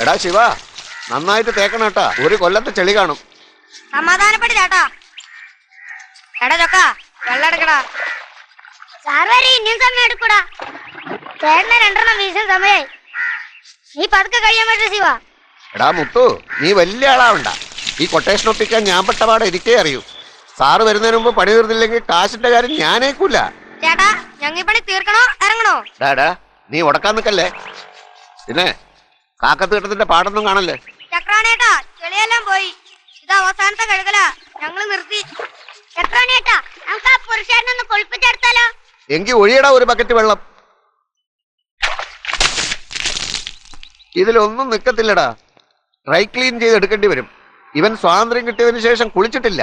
എടാ ശിവ, നന്നായിട്ട് തേക്കണം കേട്ടാ, ഒരു കൊല്ലത്തെ ചെളി കാണും. സമാധാനപ്പെടില്ലാട്ടാ. എടാ ചൊക്ക, വെള്ളം എടുക്കടാ. സാർ വരെ ഇനിയും സമയം എടുക്കൂടാ. ചേട്ടനെ 2 വീശാൻ സമയായി. നീ പതുക്കെ കഴിയാൻ പറ്റും ശിവ. എടാ മുത്തു, നീ വലിയ ആളാവണ്ട. ഈ കൊട്ടേഷൻ ഒപ്പിക്കാൻ ഞാൻ പെട്ടപാടെ എനിക്കേ അറിയൂ. സാറ് വരുന്നതിന് മുമ്പ് പണി തീർന്നില്ലെങ്കിൽ കാശിന്റെ കാര്യം ഞാനേക്കൂല. ചേട്ടാ, ഞങ്ങൾ പണി തീർക്കണോ ഇറങ്ങണോ? ഡാ നീ ഉടക്കാൻ നിക്കല്ലേ. പിന്നെ കാക്കത്ത് കെട്ടത്തിന്റെ പാടൊന്നും കാണല്ലേ. ചക്രാണേട്ടാ, ചെളിയെല്ലാം പോയി. ഇത് അവസാനത്തെ കഴുകലാ, ഞങ്ങള് നിർത്തി. ചക്രാണേട്ടാ, നമുക്ക് ആ പുരുഷേട്ടനൊന്ന് കൊളിപ്പിച്ചെടുത്താലോ? എങ്കിൽ ഒഴിയടാ ഒരു ബക്കറ്റ് വെള്ളം. ഇതിലൊന്നും നിക്കത്തില്ലടാ. ഡ്രൈ ക്ലീൻ ചെയ്ത് എടുക്കേണ്ടി വരും. ഇവൻ സ്വാതന്ത്ര്യം കിട്ടിയതിനു ശേഷം കുളിച്ചിട്ടില്ല.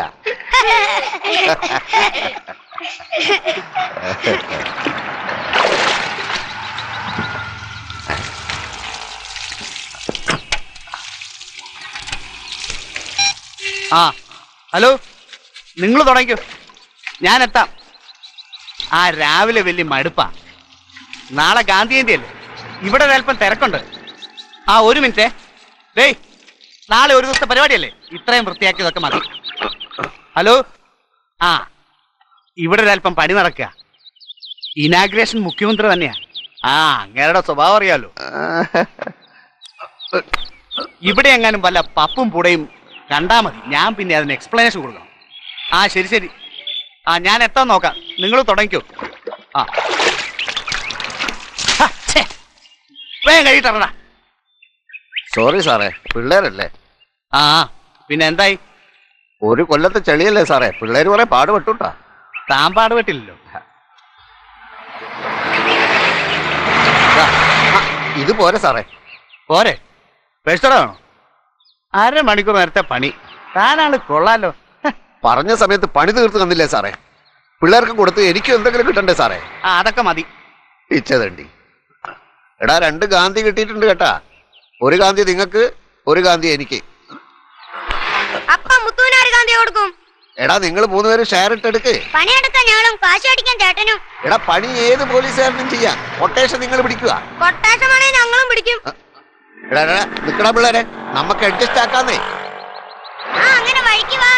ആ ഹലോ, നിങ്ങൾ തുടങ്ങിക്കോ, ഞാൻ എത്താം. ആ രാവിലെ വലിയ മടുപ്പാ. നാളെ ഗാന്ധി ജയന്തി അല്ലേ, ഇവിടെ ഒരല്പം തിരക്കുണ്ട്. ആ ഒരു മിനിറ്റ്. ഡേയ്, നാളെ ഒരു ദിവസത്തെ പരിപാടിയല്ലേ, ഇത്രയും വൃത്തിയാക്കിയതൊക്കെ മതി. ഹലോ, ആ ഇവിടെ ഒരല്പം പണി നടക്കുക. ഇനാഗ്രേഷൻ മുഖ്യമന്ത്രി തന്നെയാ. ആ അങ്ങേരുടെ സ്വഭാവം അറിയാലോ. ഇവിടെ എങ്ങാനും വല്ല പപ്പും പുടയും കണ്ടാ മതി, ഞാൻ പിന്നെ അതിന് എക്സ്പ്ലനേഷൻ കൊടുക്കണം. ആ ശരി ശരി, ആ ഞാൻ എത്താൻ നോക്കാം, നിങ്ങൾ തുടങ്ങിക്കോ. ആ വേഗം കഴിയിട്ടറടാ. സോറി സാറേ, പിള്ളേരല്ലേ. ആ പിന്നെ എന്തായി? ഒരു കൊല്ലത്തെ ചെളിയല്ലേ സാറേ, പിള്ളേര് കുറെ പാടുപെട്ടുട്ടാ. താൻ പാടുപെട്ടില്ലല്ലോ. ഇത് പോരെ സാറേ? പോരെ, പേഴ്സടാ വേണോ? 1/2 മണിക്കൂർ നേരത്തെ പണി, താനാള് കൊള്ളാലോ. പറഞ്ഞ സമയത്ത് പണി തീർത്ത് തന്നില്ലേ സാറേ? പിള്ളേർക്ക് കൊടുത്ത് എനിക്കും എന്തെങ്കിലും കിട്ടണ്ടേ സാറേ? ആ അതൊക്കെ മതി. ഇച്ചതണ്ടി. എടാ 2 ഗാന്ധി കിട്ടിയിട്ടുണ്ട് കേട്ടാ. ഒരു ഗാന്ധി നിങ്ങൾക്ക്, ഒരു ഗാന്ധി എനിക്ക്. അപ്പ മുത്തുവിനാര് ഗാന്ധി കൊടുക്കും? എടാ നിങ്ങൾ 3 പേര് ഷെയർ ഇട്ടെടുക്ക്. പണിയെടുക്കാൻ ഞങ്ങളും കാശ് അടിക്കാൻ ചേട്ടനും. എടാ പണി ഏത് പോലീസുകാരനും ചെയ്യാം, കൊട്ടേഷൻ നിങ്ങൾ പിടിക്കുക. കൊട്ടേഷൻ വേണേ ഞങ്ങളും പിടിക്കും. എടാ നിക്കടാ പിള്ളേരെ, നമുക്ക് അഡ്ജസ്റ്റ് ആക്കാന്നേ. ആ അങ്ങനെ വഴിക്ക് വാ.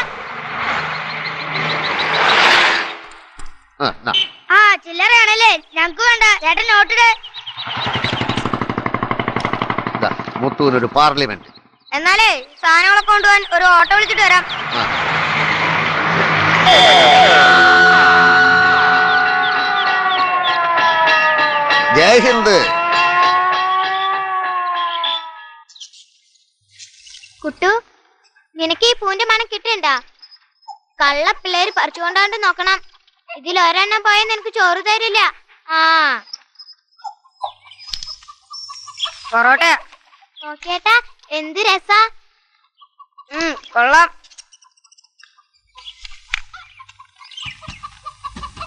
ആ ചില്ലറയാണല്ലേ, ഞങ്ങക്ക് വേണ്ട. ചേട്ടൻ നോട്ടിട്. മുത്തൂനൊരു പാർലമെന്റ്. എന്നാലേ സാധനങ്ങളൊക്കെ കൊണ്ടുപോകാൻ ഒരു ഓട്ടോ വിളിച്ചിട്ട് വരാം. ജയ് ഹിന്ദ്. കുട്ടു, നിനക്ക് ഈ പൂന്റെ മണം കിട്ടണ്ടാ? കള്ള പിള്ളേര് പറിച്ചുകൊണ്ടാണ്ട് നോക്കണം. ഇതിലൊരെണ്ണം പോയാൽ നിനക്ക് ചോറ് തരില്ല. ആ പൊറോട്ട നോക്കിയേട്ടാ, എന്ത് രസാ. കൊള്ളാം.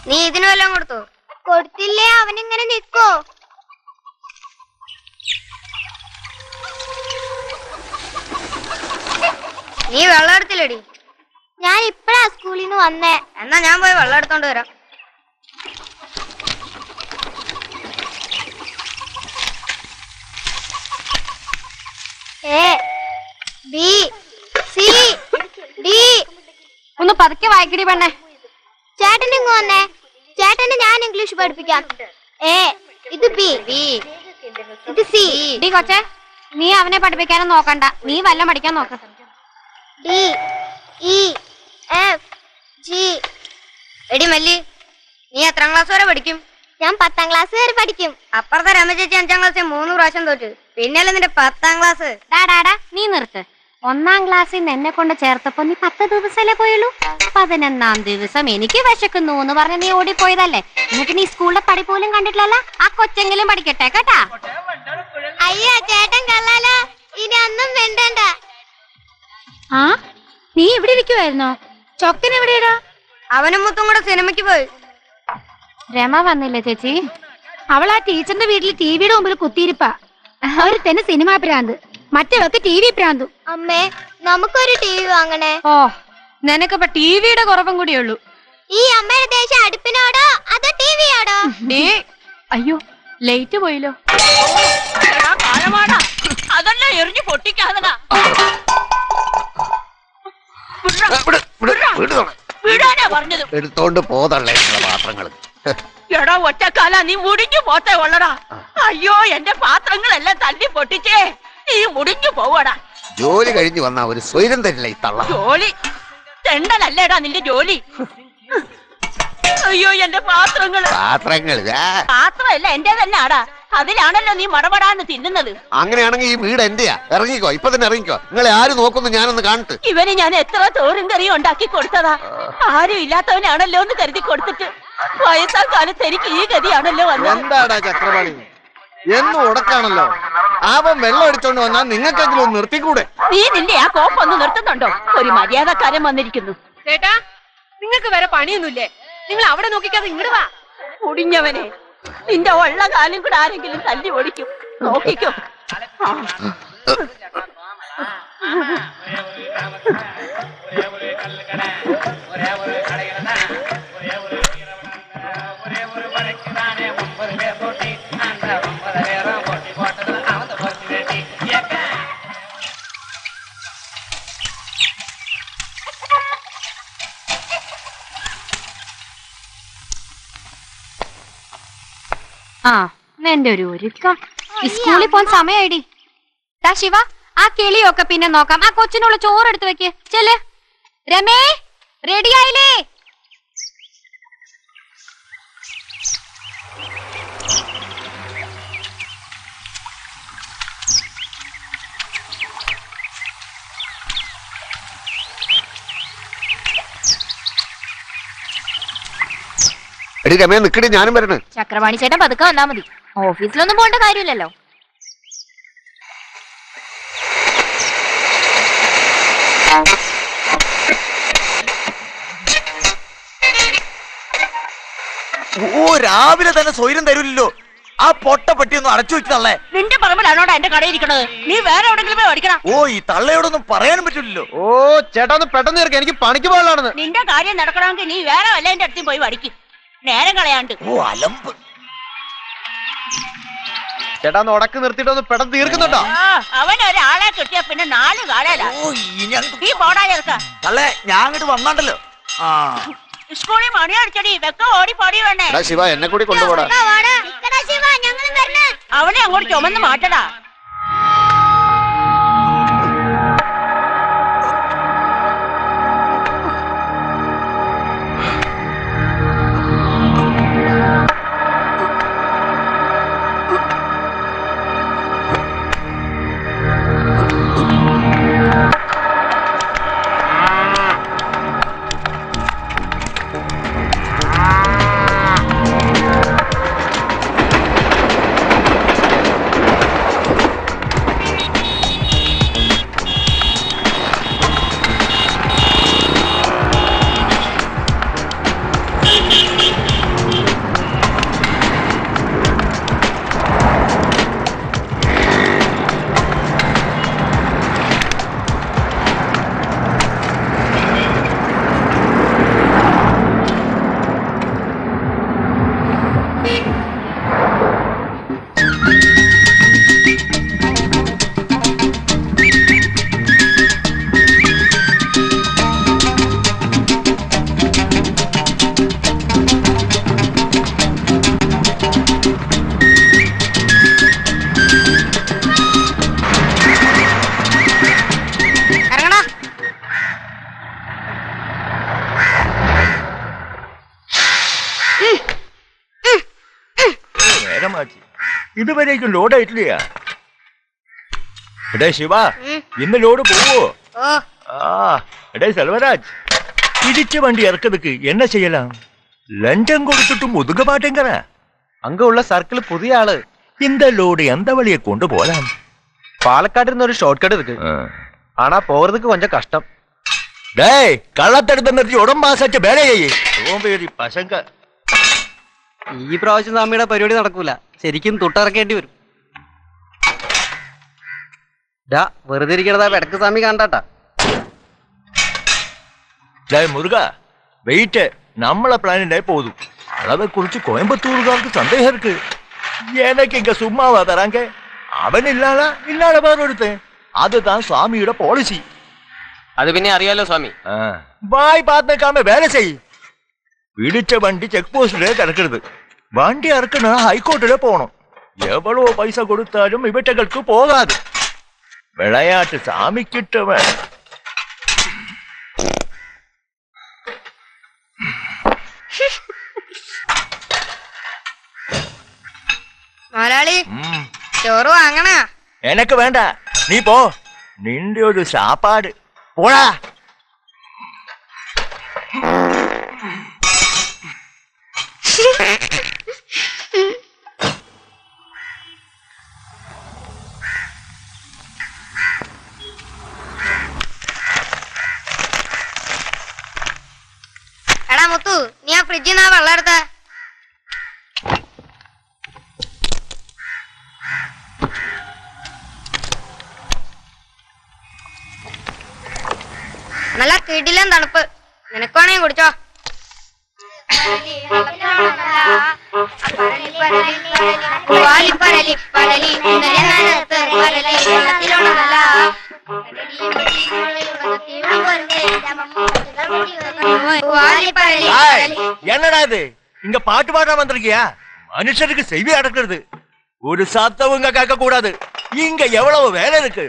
നീ ഇതിന് വല്ലതും കൊടുത്തു? കൊടുത്തില്ലേ, അവനിങ്ങനെ നിക്കോ. നീ വെള്ളം എടുത്തില്ലടി? ഞാൻ ഇപ്പഴാ സ്കൂളിൽ നിന്ന് വന്നേ. എന്നാ ഞാൻ പോയി വെള്ളം എടുത്തോണ്ട് വരാം. ഒന്ന് പതുക്കെ വായിക്കടി പെണ്ണെ. ചേട്ടൻ ഇങ്ങ് വന്നേ. ചേട്ടന് ഞാൻ ഇംഗ്ലീഷ് പഠിപ്പിക്കാം. ഇത് ബി, ഇത് സി. ഡി കൊച്ചേ, നീ അവനെ പഠിപ്പിക്കാനും നോക്കണ്ട, നീ വല്ലതും പഠിക്കാൻ നോക്ക. D E F G. എടി മല്ലി, നീ എത്രാം ക്ലാസ് വരെ പഠിക്കും? ഞാൻ 10ാം ക്ലാസ് വരെ പഠിക്കും. അപ്പുറത്തെ രമ ചേച്ചി 5ാം ക്ലാസ്സിൽ 3 പ്രാവശ്യം തോറ്റു. പിന്നെയല്ലേ നിന്റെ 10ാം ക്ലാസ്. ഡാടാ നീ നിർത്ത്. 1ാം ക്ലാസ്സിൽ നിന്ന് എന്നെ കൊണ്ട് ചേർത്തപ്പോ നീ 10 ദിവസമല്ലേ പോയുള്ളൂ. 11ാം ദിവസം എനിക്ക് വിശക്കുന്നു എന്ന് പറഞ്ഞ് നീ ഓടിപ്പോയതല്ലേ. എന്നിട്ട് നീ സ്കൂളിലെ പടി പോലും കണ്ടിട്ടില്ലല്ലോ. ആ കൊച്ചെങ്കിലും പഠിക്കട്ടെ കേട്ടാ. അയ്യോ ചേട്ടൻ കള്ളാലോ, ഇനി ഒന്നും വേണ്ടണ്ട. ആ നീ ഇവിടെ ഇരിക്കുവായിരുന്നോ? ചൊക്കൻ എവിടെയാടാ? അവനും മുത്തും കൂടെ സിനിമയ്ക്ക് പോയി. രമ വന്നില്ലേ ചേച്ചി? അവൾ ആ ടീച്ചറിന്റെ വീട്ടിൽ ടിവിയുടെ മുമ്പിൽ കുത്തിയിരിപ്പാ. അവര് തന്നെ സിനിമാ പ്രാന്ത്, മറ്റവർക്ക് ടിവി പ്രാന്തു. അമ്മേ, നമുക്കൊരു ടിവി വാങ്ങണേ. ഓ, നിനക്കിപ്പോ ടിവിയുടെ കുറവും കൂടിയുള്ളൂ. ഈ അമ്മയുടെ ദേഷ്യം അടുപ്പിനോടോ അതോ ടിവിയോടോ? അയ്യോ, ലൈറ്റ് പോയില്ലോ. അതെല്ലാം എറിഞ്ഞു പൊട്ടിക്കാതടാ. വീടാനാ പറഞ്ഞത്. എടുത്തോണ്ട് പോതള്ളേ പാത്രങ്ങൾ. എടാ ഒറ്റക്കാല നീ മുടിഞ്ഞു പോത്തേ ഉള്ളടാ. അയ്യോ എന്റെ പാത്രങ്ങളെല്ലാം തല്ലി പൊട്ടിച്ചേ. നീ മുടിഞ്ഞു പോവടാ. ജോലി കഴിഞ്ഞു വന്നാ ഒരു സ്വൈരം തരില്ല ഈ തള്ള. ജോലി തെണ്ടലല്ലേടാ നിന്റെ ജോലി. അയ്യോ എന്റെ പാത്രങ്ങള്. പാത്രമല്ല എന്റെ തന്നെ ആടാ. അതിലാണല്ലോ നീ മടപടാന്ന് തിന്നുന്നത്. അങ്ങനെയാണെങ്കിൽ ഈ വീട് എന്റെയാ. ഇറങ്ങിക്കോ, ഇപ്പൊ തന്നെ ഇറങ്ങിക്കോ. നിങ്ങളെ ആര് നോക്കുന്നു ഞാനൊന്ന് കാണട്ടെ. ഇവന് ഞാൻ എത്ര തോറും കറിയും ഉണ്ടാക്കി കൊടുത്തതാ. ആരും ഇല്ലാത്തവനാണല്ലോ എന്ന് കരുതി കൊടുത്തിട്ട് വയസ്സാ കാലത്ത് എനിക്ക് ഈ ഗതിയാണല്ലോ വന്നത്. എന്താടാ ചക്രപാണി, എന്നും ഉടക്കാണല്ലോ. അവൻ വെള്ളം അടിച്ചോണ്ട് വന്നാൽ നിങ്ങൾക്കെങ്കിലും ഒന്ന് നിർത്തിക്കൂടെ? നീ നിന്റെ ആ കോപ്പൊന്ന് നിർത്തുന്നുണ്ടോ? ഒരു മര്യാദക്കാരൻ വന്നിരിക്കുന്നു. ചേട്ടാ, നിങ്ങൾക്ക് വേറെ പണിയൊന്നുമില്ലേ? നിങ്ങൾ അവിടെ നോക്കിക്കാതെ ഇങ്ങോട്ട് വാ. കുടിഞ്ഞവനെ, നിന്റെ ഉള്ള കാലം കൂടെ ആരെങ്കിലും തല്ലി ഓടിക്കും. നോക്കിക്കോ. ആ എന്റെ ഒരു ഒരുക്കം. സ്കൂളിൽ പോകാൻ സമയമായിടി. ശിവ, ആ കിളിയൊക്കെ പിന്നെ നോക്കാം. ആ കൊച്ചിനുള്ള ചോറ് എടുത്ത് വെക്ക്. ചെല്. രമേ, റെഡിയായില്ലേ? എടി രമേ നിക്കടി, ഞാനും വരണേ. ചക്രവാണി ചേട്ടൻ പതുക്കെ വന്നാ മതി. ഓഫീസിലൊന്നും പോകേണ്ട കാര്യമില്ലല്ലോ. ഓ, രാവിലെ തന്നെ സ്വൈരം തരൂല്ലോ. ആ പൊട്ട പട്ടിയൊന്നും അടച്ചു വെച്ചതള്ളേ. നിന്റെ പറമ്പിലാണോടാ എന്റെ കടയിരിക്കണത്? നീ വേറെ എവിടെങ്കിലും പോയി ഓടിക്കണം. ഓ, ഈ തള്ളയോടൊന്നും പറയാനും പറ്റില്ലല്ലോ. ഓ ചേട്ടാ, ഒന്ന് പെട്ടെന്ന് തീർക്കാം, എനിക്ക് പണിക്ക് പോകാനാണെന്ന്. നിന്റെ കാര്യം നടക്കണമെങ്കിൽ നീ വേറെ വല്ലതിന്റെ അടുത്തും പോയി വടിക്കും. നേരം കളയാണ്ട്. ഓ, അലമ്പ്. ചേട്ടാ, ഒന്ന് ഉടക്ക് നിർത്തിയിട്ട് ഒന്ന് പെട്ടെന്ന് തീർക്കുന്നുണ്ടോ? അവൻ ഒരാളെ കിട്ടിയ പിന്നെ 4 കാലല്ല. ഓ, നീ പോടാ ചേർക്ക. തള്ളേ, ഞാൻ അങ്ങോട്ട് വന്നാണ്ടല്ലോ. ആ, സ്കൂളിൽ മണി അടിച്ചടി വെക്ക ഓടി പൊടി വേണേ. എടാ ശിവ, എന്നെ കൂടി കൊണ്ടുപോടാ. അവനെ അങ്ങോട്ട് ചുമന്ന് മാറ്റടാ. ഇതുവരേക്കും ലോഡ് ആയിട്ടില്ല. എടേ ശിവ, ഇന്ന് ലോഡ് പോവോ? എടേ സെൽവരാജ്, ഇടിച്ച വണ്ടി ഇറക്കതുക്ക് എന്നെ ചെയ്യലാം? ലഞ്ചം കൊടുത്തിട്ടും ഒതുക മാട്ടേങ്കറ. அங்க உள்ள சர்க்கிள் புதிய ஆளு. இந்த லோடு எந்த வழியை கொண்டு போலாம்? பாலக்காடு ஒரு ஷார்ட் கட் இருக்கு. ஆனா போறதுக்கு கொஞ்சம் கஷ்டம். டேய், கள்ளத்தடுத்த நிறுத்தி உடம்பாசாச்ச வேலையை சோம்பேறி பசங்க. ഈ പ്രാവശ്യം സ്വാമിയുടെ പരിപാടി നടക്കൂല. ശരിക്കും തൊട്ടിറക്കേണ്ടി വരും. വെറുതെ ഇരിക്കണതാ വെടക്ക് സ്വാമി കണ്ടാട്ടാ. டேய் முருகா, வெயிட், நம்மள பிளானிண்டே போதும். அளவை குறிச்சு கோயம்புத்தூர்காருக்கு சந்தேகம் இருக்கு. எனக்கு இங்க சும்மாவா தராங்க? അവനില്ലാതെ വേറൊരുത്തെ. அதுதான் சுவாமியோட பாலிசி. അത് പിന്നെ അറിയാലോ സ്വാമി. பாய் பார்த்துக்காம வேலை செய். பிடிச்ச வண்டி செக் போஸ்ட்ல கிடக்குறது. வண்டி அறுக்கணும் ஹைகோர்ட்டில போகணும். எவ்வளவு பைசா கொடுத்தாலும் இவற்றகளுக்கு போகாது. விளையாட்டு சாமி கிட்டவன். മുതലാളി ചോറ് വാങ്ങണ. எனக்கு வேண்டாம், நீ போ. நின்று ஒரு சாப்பாடு போடா. എടാ മുത്തു, നീ ആ ഫ്രിഡ്ജിൽ നിന്നാ വെള്ളം എടുത്ത. നല്ല കിടിലൻ തണുപ്പ്, നിനക്കാണേ കുടിച്ചോ. என்னடா இது, இங்க பாட்டு பாட வந்திருக்கியா? மனுஷனுக்கு செவி அடக்கிறது. ஒரு சத்தவங்க கேட்க கூடாது. இங்க எவ்வளவு வேலை இருக்கு.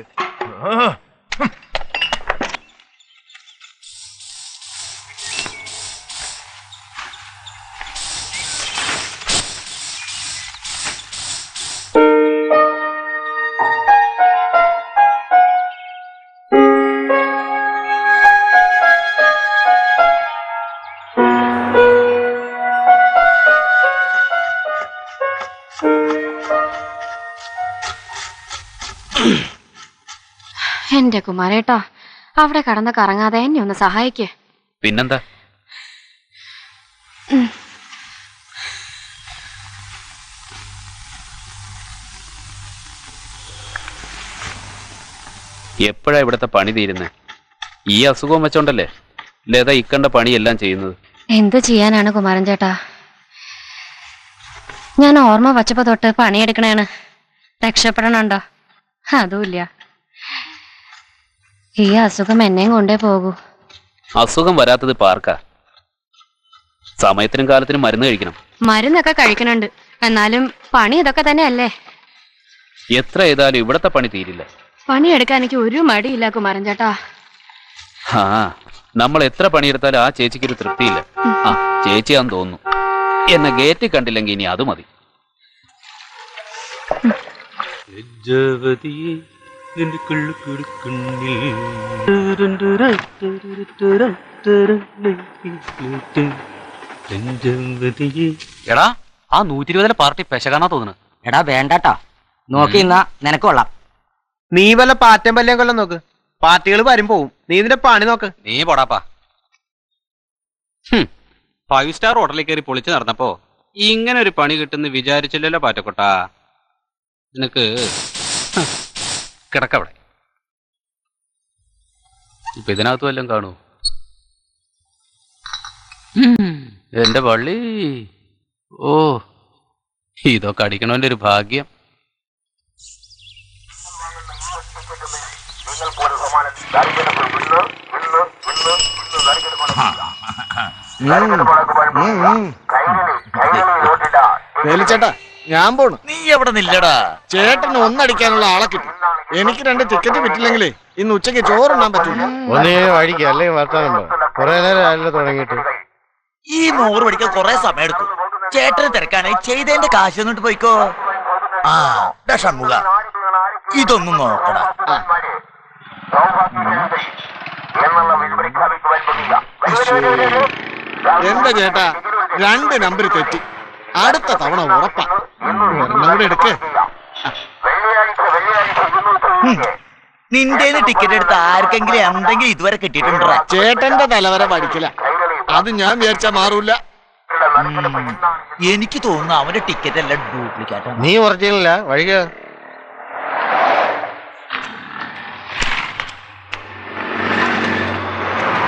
എന്റെ കുമാരേട്ടാ, അവിടെ കടന്ന് കറങ്ങാതെ എന്നെ ഒന്ന് സഹായിക്കേ. പിന്നെന്താ? എപ്പോഴാ ഇവിടത്തെ പണി തീരുന്നത്? ഈ അസുഖം വെച്ചോണ്ടല്ലേ ലത ഇക്കണ്ട പണിയെല്ലാം ചെയ്യുന്നത്. എന്ത് ചെയ്യാനാണ് കുമാരൻ ചേട്ടാ, ഞാൻ ഓർമ്മ വച്ചപ്പോ തൊട്ട് പണിയെടുക്കണേണ്. രക്ഷപ്പെടണുണ്ടോ? അതുമില്ല. ഈ അസുഖം എന്നെയും കൊണ്ടേ പോകൂ. അസുഖം വരാത്തത് പാർക്കാ. സമയത്തിനും കാലത്തിനും മരുന്ന് കഴിക്കണം. മരുന്നൊക്കെ കഴിക്കണുണ്ട്, എന്നാലും പണി ഇതൊക്കെ തന്നെ അല്ലേ. എത്ര ചെയ്താലും ഇവിടത്തെ പണി തീരില്ല. പണിയെടുക്കാൻ എനിക്ക് ഒരു മടിയില്ല കുമാരൻ ചേട്ടാ. ആ, നമ്മൾ എത്ര പണിയെടുത്താലും ആ ചേച്ചിക്കൊരു തൃപ്തിയില്ല. ആ, ചേച്ചിയാന്ന് തോന്നുന്നു. എന്നെ ഗേറ്റ് കണ്ടില്ലെങ്കിൽ ഇനി അത് മതി. എടാ, ആ 120 പാർട്ടി പെശകാന്നാ തോന്നുന്നു. എടാ വേണ്ടാട്ടാ, നോക്കി ഇന്നാ നിനക്ക് കൊള്ളാം. നീ വല്ല പാറ്റം പല്ലേം കൊല്ലം നോക്ക്. പാർട്ടികൾ വരും പോവും, നീ ഇതിന്റെ പണി നോക്ക്. നീ പോടാപ്പാ. 5 സ്റ്റാർ ഹോട്ടലിൽ കയറി പൊളിച്ചു നടന്നപ്പോ ഇങ്ങനെ ഒരു പണി കിട്ടുന്ന വിചാരിച്ചില്ലല്ലോ പാറ്റക്കൊട്ടാ. നിനക്ക് കിടക്കവിടെ. ഇപ്പൊ ഇതിനകത്ത് വല്ലതും കാണൂ? എന്റെ പള്ളി. ഓ, ഇതൊക്കെ അടിക്കണവന്റെ ഒരു ഭാഗ്യം. വേലിച്ചേട്ടാ, ഞാൻ പോണു. നീ എവിടെ നില്ലടാ? ചേട്ടന് ഒന്നടിക്കാനുള്ള ആളെ കിട്ടി. എനിക്ക് 2 ടിക്കറ്റ് വിറ്റില്ലെങ്കിലേ ഇന്ന് ഉച്ചയ്ക്ക് ചോറുണ്ണാൻ പറ്റൂല. ഒന്നേ വഴിക്ക് അല്ലെങ്കിൽ വർത്താനുണ്ടോ? കുറെ നേരം ആയല്ലോ തുടങ്ങിയിട്ട്. ഈ 100 പഠിക്കാൻ കുറെ സമയം എടുക്കും. ചേട്ടന് തിരക്കാണ്, ചെയ്തതിന്റെ കാശ് എന്നിട്ട് പോയിക്കോ. ആ ഷൺമുഖ, ഇതൊന്നും നോക്കടാ. എന്റെ ചേട്ടാ, 2 നമ്പർ തെറ്റി. അടുത്ത തവണ ഉറപ്പാ. ഒരെണ്ണം കൂടെ എടുക്ക്. നിന്റെ ടിക്കറ്റ് എടുത്ത് ആർക്കെങ്കിലും എന്തെങ്കിലും ഇതുവരെ കിട്ടിയിട്ടുണ്ടോ? ചേട്ടന്റെ തലവര പഠിക്കില്ല, അത് ഞാൻ വിചാരിച്ചാ മാറൂല. എനിക്ക് തോന്നുന്നു അവന്റെ ടിക്കറ്റ് എല്ലാം ഡ്യൂപ്ലിക്കേറ്റ്. നീ ഒറിജിനല്ല വഴിക.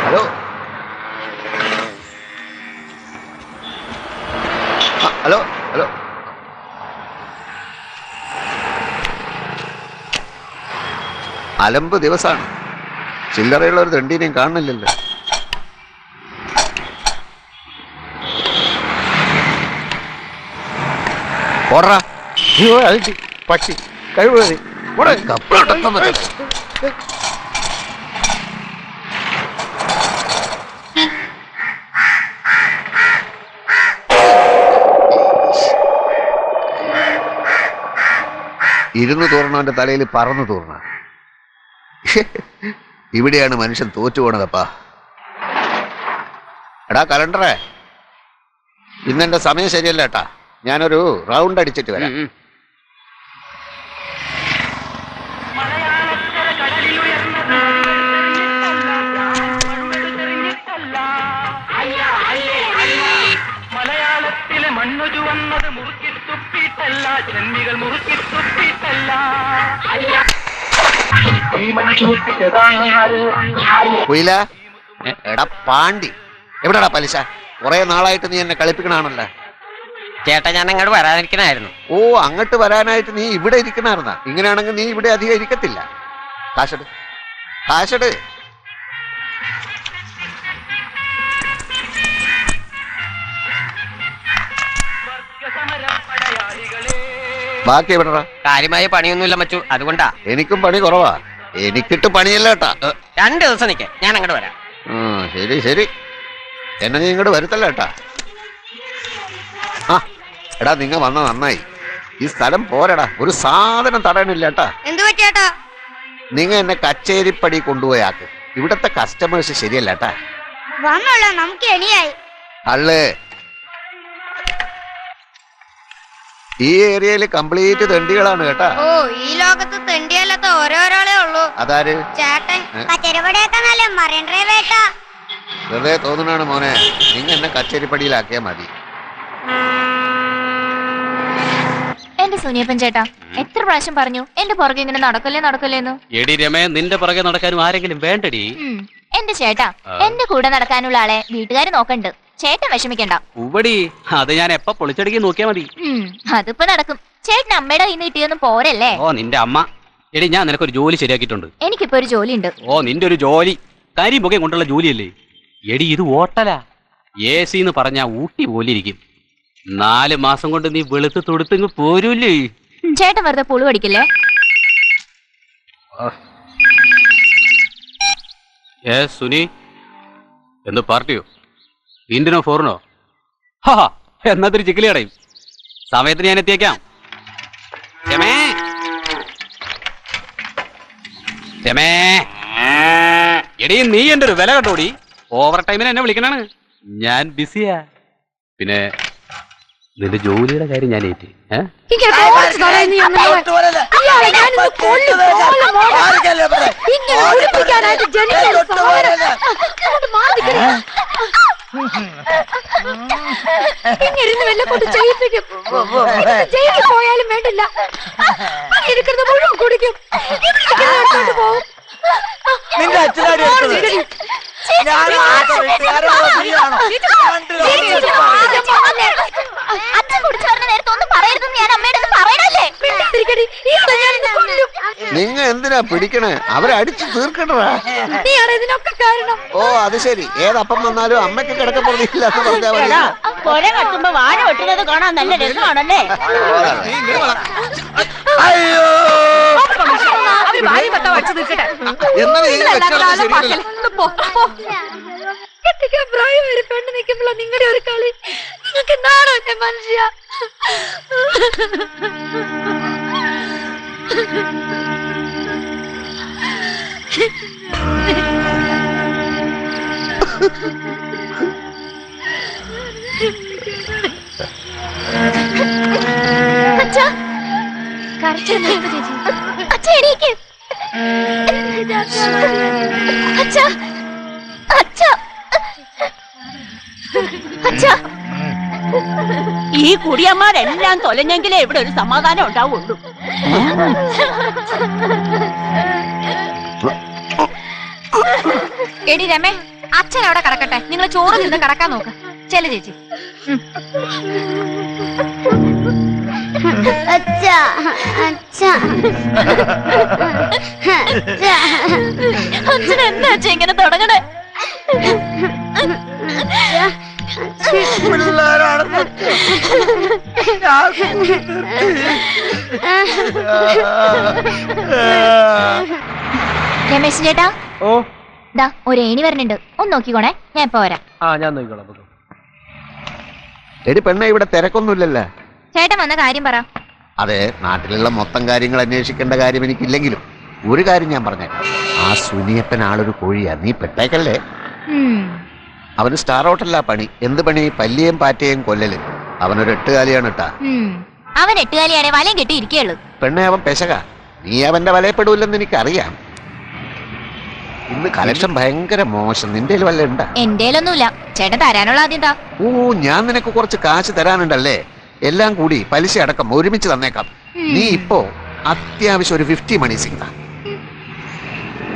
ഹലോ, ഹലോ ഹലോ അലമ്പ് ദിവസമാണ്. ചില്ലറയുള്ള ഒരു തെണ്ടീനെയും കാണുന്നില്ലല്ലോ. ഓടറാ പക്ഷി കഴിവ് ഇരുന്ന് തൂർണവന്റെ തലയിൽ പറന്നു തൂർണ. ഇവിടെയാണ് മനുഷ്യൻ തോറ്റുപോണതപ്പാ. എടാ കലണ്ടറേ, ഇന്നെന്റെ സമയം ശരിയല്ല ഏട്ടാ. ഞാനൊരു റൗണ്ട് അടിച്ചിട്ട് വരാം. മലയാളത്തിലെ മണ്ണുജു വന്നത് മുറുക്കി തുപ്പിട്ടല്ല, ജന്മികൾ മുറുക്കി തുപ്പിട്ടല്ല. കുയില, എടാ പാണ്ടി, എവിടെടാ പലിശ? കുറെ നാളായിട്ട് നീ എന്നെ കളിപ്പിക്കണാണല്ലോ. ചേട്ടാ ഞാൻ അങ്ങോട്ട് വരാനിരിക്കണായിരുന്നു. ഓ, അങ്ങോട്ട് വരാനായിട്ട് നീ ഇവിടെ ഇരിക്കണായിരുന്ന? ഇങ്ങനെയാണെങ്കിൽ നീ ഇവിടെ അധികം ഇരിക്കത്തില്ല. കാശട്, കാശട്. ബാക്കി എവിടെടാ? കാര്യമായ പണിയൊന്നുമില്ല മച്ചു, അതുകൊണ്ടാ. എനിക്കും പണി കുറവാ. എനിക്കിട്ട് പണിയല്ല കേട്ടാ. 2 ദിവസം നിൽക്കേ, ഞാൻ അങ്ങോട്ട് വരാം. ശരി ശരി, എന്നെ നീ ഇങ്ങോട്ട് വരുത്തല്ല കേട്ടാ. ആ എടാ, നിങ്ങ വന്ന നന്നായി. ഈ സ്ഥലം പോരടാ, ഒരു സാധനം തടയണില്ല കേട്ടാ. എന്തു പറ്റിയേട്ടാ? നിങ്ങ എന്നെ കച്ചേരിപ്പടി കൊണ്ടുപോയാക്ക്. ഇവിടത്തെ കസ്റ്റമേഴ്സ് ശരിയല്ല കേട്ടാ. വന്നോളാം, നമുക്ക് എണിയായി. അള്ളേ, ഈ ഏരിയയിൽ കംപ്ലീറ്റ് തെണ്ടികളാണ് കേട്ടാ. ഓ, ഈ ലോകത്ത് തെണ്ടിയല്ലാത്ത ഓരോരാളേ ഉള്ളൂ. അതാര്? ചേട്ടൻ. കച്ചേരിപ്പടിയൊക്കെ നല്ല മറൈൻ ഡ്രൈവ് ഏട്ടാ. വെറുതെ തോന്നുന്നാണ് മോനെ. നിങ്ങ എന്നെ കച്ചേരിപ്പടിയിലാക്കിയാ മതി. എന്റെ സുനിയപ്പൻ ചേട്ടാ, എത്ര പ്രാവശ്യം പറഞ്ഞു എന്റെ പുറകെ ഇങ്ങനെ നടക്കല്ലേന്ന്. എടി രമേ, നിന്റെ പുറകെ നടക്കാനും ആരെങ്കിലും വേണ്ടടി. എന്റെ ചേട്ടാ, എന്റെ കൂടെ നടക്കാനുള്ള ആളെ വീട്ടുകാര് നോക്കണ്ട്. ചേട്ടൻ വിഷമിക്കണ്ട. ഉവടി, അത് ഞാൻ എപ്പ പൊളിച്ചടുക്കി നോക്കിയാ മതി. അതിപ്പോ നടക്കും. ചേട്ടൻ അമ്മയുടെ കയ്യിൽ നിന്ന് കിട്ടിയൊന്നും പോരല്ലേ? ഓ, നിന്റെ അമ്മ. എടി, ഞാൻ നിനക്കൊരു ജോലി ശരിയാക്കിയിട്ടുണ്ട്. എനിക്കിപ്പോ ഒരു ജോലി ഉണ്ട്. ഓ, നിന്റെ ഒരു ജോലി കരിമുഖം കൊണ്ടുള്ള ജോലിയല്ലേ? എടി, ഇത് ഹോട്ടലാ. AC എന്ന് പറഞ്ഞാ ഊട്ടി പോലിരിക്കും. 4 മാസം കൊണ്ട് നീ വെളുത്ത് തൊടുത്തിങ് പോരൂല്ലേ? ചേട്ടൻ വെറുതെ പുളു പഠിക്കില്ലേ? സുനി, എന്ത് പാർട്ടിയോ? ഇന്ത്യനോ ഫോറിനോ? ഹാ, എന്നതൊരു ചിക്കിലി അടയും. സമയത്തിന് ഞാൻ എത്തിയേക്കാം. എടീ, നീ എന്റെ ഒരു വില കണ്ടോടി. ഓവർ ടൈമിന് എന്നെ വിളിക്കണാണ്. ഞാൻ ബിസിയാ. പിന്നെ നിന്റെ ജോലിയുടെ കാര്യം ഞാൻ ഏറ്റി. പോയാലും വേണ്ടില്ല, മുഴുവൻ കുടിക്കും. നിന്റെ അച്ഛനാടി അച്ഛൻ കുടിച്ചവരുടെ നേരത്തെ ഒന്നും പറയരുതെന്ന് ഞാൻ അമ്മയുടെ പറയണല്ലേ? നിങ്ങ എന്തിനാ പിടിക്കണേ? അവരടിച്ചു തീർക്കണ്ടാ. ഇതിനൊക്കെ കാരണം. ഓ, അത് ശരി. ഏതപ്പം വന്നാലും അമ്മയ്ക്ക് കിടക്കപ്പെടുന്നില്ല എന്ന് പറഞ്ഞാ മതി. കൊല കത്തുമ്പോ വാഴ വെട്ടുന്നത് കാണാൻ നല്ല രസമാണല്ലേ? അയ്യോ, കെട്ടിക്കാൻ പ്രായം വരെ പെണ്ണ് നിൽക്കുമ്പോഴാ നിങ്ങളുടെ ഒരു കളി. നിങ്ങൾക്ക് നാണോ മനുഷ്യ? ഈ കുടിയന്മാരെല്ലാം തൊലഞ്ഞെങ്കിലേ ഇവിടെ ഒരു സമാധാനം ഉണ്ടാവുള്ളൂ. എടി രമേ, അച്ഛൻ അവിടെ കിടക്കട്ടെ, നിങ്ങൾ ചോറ് നിന്ന് കിടക്കാൻ നോക്ക്. ചെല ചേച്ചി. അച്ഛാ അച്ഛാ അച്ഛൻ എന്താ അച്ഛൻ ഇങ്ങനെ തുടങ്ങണേ? രമേശ് ചേട്ടാ, ഓ ദാ ഒരു ഏണി വരണുണ്ട്, ഒന്ന് നോക്കിക്കോണേ, ഞാൻ ഇപ്പൊ വരാം. ആ ഞാൻ നോക്കിക്കോളാം. എടി പെണ്ണ, ഇവിടെ തിരക്കൊന്നുമില്ലല്ലോ. ചേട്ടൻ വന്ന കാര്യം പറ. അതെ, നാട്ടിലുള്ള മൊത്തം കാര്യങ്ങൾ അന്വേഷിക്കേണ്ട കാര്യം എനിക്കില്ലെങ്കിലും ഒരു കാര്യം ഞാൻ പറഞ്ഞേക്കാം. ആ സുനിയപ്പൻ ആളൊരു കോഴിയാ, നീ പെട്ടേക്കല്ലേ. അവന് സ്റ്റാർ ഹോട്ടലിലാ പണി. എന്ത് പണി? പല്ലിയേയും പാറ്റയും കൊല്ലല്. അവനൊരു എട്ടുകാലിയാണ് ഇട്ടാ. അവൻ എട്ടുകാലിയാണെ വലയും കെട്ടി ഇരിക്കുകയുള്ളൂ. പെണ്ണെ, അവൻ പെശക. നീ അവന്റെ വലയപ്പെടൂല്ലെന്ന് എനിക്കറിയാം. ഇന്ന് കലക്ഷൻ ഭയങ്കര മോശം. നിന്റെ വല്ല ഉണ്ടാ? എന്റേലൊന്നുമില്ല. ചേട്ടൻ തരാനുള്ള ആദ്യം താ. ഓ, ഞാൻ നിനക്ക് കുറച്ച് കാശ് തരാനുണ്ടല്ലേ. എല്ലാം കൂടി പലിശ അടക്കം ഒരുമിച്ച് തന്നേക്കാം. നീ ഇപ്പോ അത്യാവശ്യം ഒരു 50 മണി സിംഗ.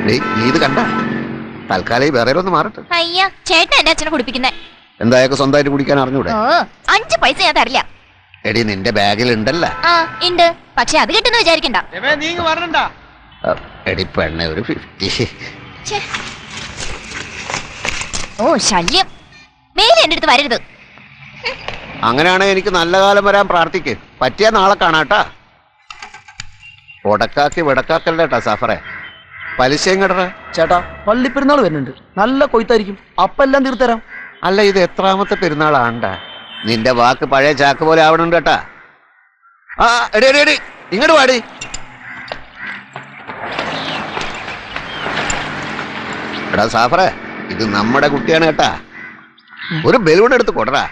നീ ഇത് കണ്ട തൽക്കാലം വേറെ ഒന്ന് മാറട്ടെ. അയ്യ, ചേട്ടൻ എന്റെ അച്ഛനെ കുടിപ്പിക്കുന്നേ. എന്തായാലും സ്വന്തമായിട്ട് കുടിക്കാൻ അറിഞ്ഞൂടെ? ഓ, 5 പൈസ ഞാൻ തരില്ല. എടി, നിന്റെ ബാഗിൽ ഉണ്ടല്ല. ആ ഉണ്ട്, പക്ഷെ അത് കിട്ടുന്ന വിചാരിക്കണ്ട. എടി പെണ്ണെ, ഒരു 50. ഓ ശല്യം, മേലെ എന്റെ അടുത്ത് വരരുത്. അങ്ങനെയാണെങ്കിൽ എനിക്ക് നല്ല കാലം വരാൻ പ്രാർത്ഥിക്ക്. പറ്റിയ നാളെ കാണാട്ടാ. ഉടക്കാക്കി വിടക്കാക്കല്ലേട്ടാ സഫറെ. പലിശയും കടറ. ചേട്ടാ, പള്ളിപ്പെരുന്നാൾ വരുന്നുണ്ട്, നല്ല കൊയ്ത്തായിരിക്കും, അപ്പൊ എല്ലാം തീർത്തരാം. അല്ല, ഇത് എത്രാമത്തെ പെരുന്നാളാണ്ടാ? നിന്റെ വാക്ക് പഴയ ചാക്ക് പോലെ ആവണുണ്ട് കേട്ടാ. ആ എടി എടി എടി, ഇങ്ങോട്ട് പാടി. എടാ സാഫറെ, ഇത് നമ്മുടെ കുട്ടിയാണ് കേട്ടാ. ഒരു ബലൂൺ എടുത്ത് കൊടറാ.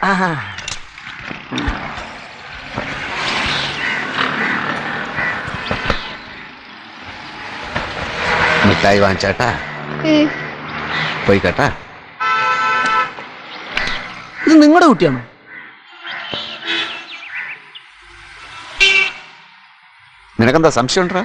മിഠായി വാങ്ങിച്ചേട്ടാ. പോയി കേട്ടാ. ഇത് നിങ്ങളുടെ കുട്ടിയാണോ? നിനക്കെന്താ സംശയം ഉണ്ടോ?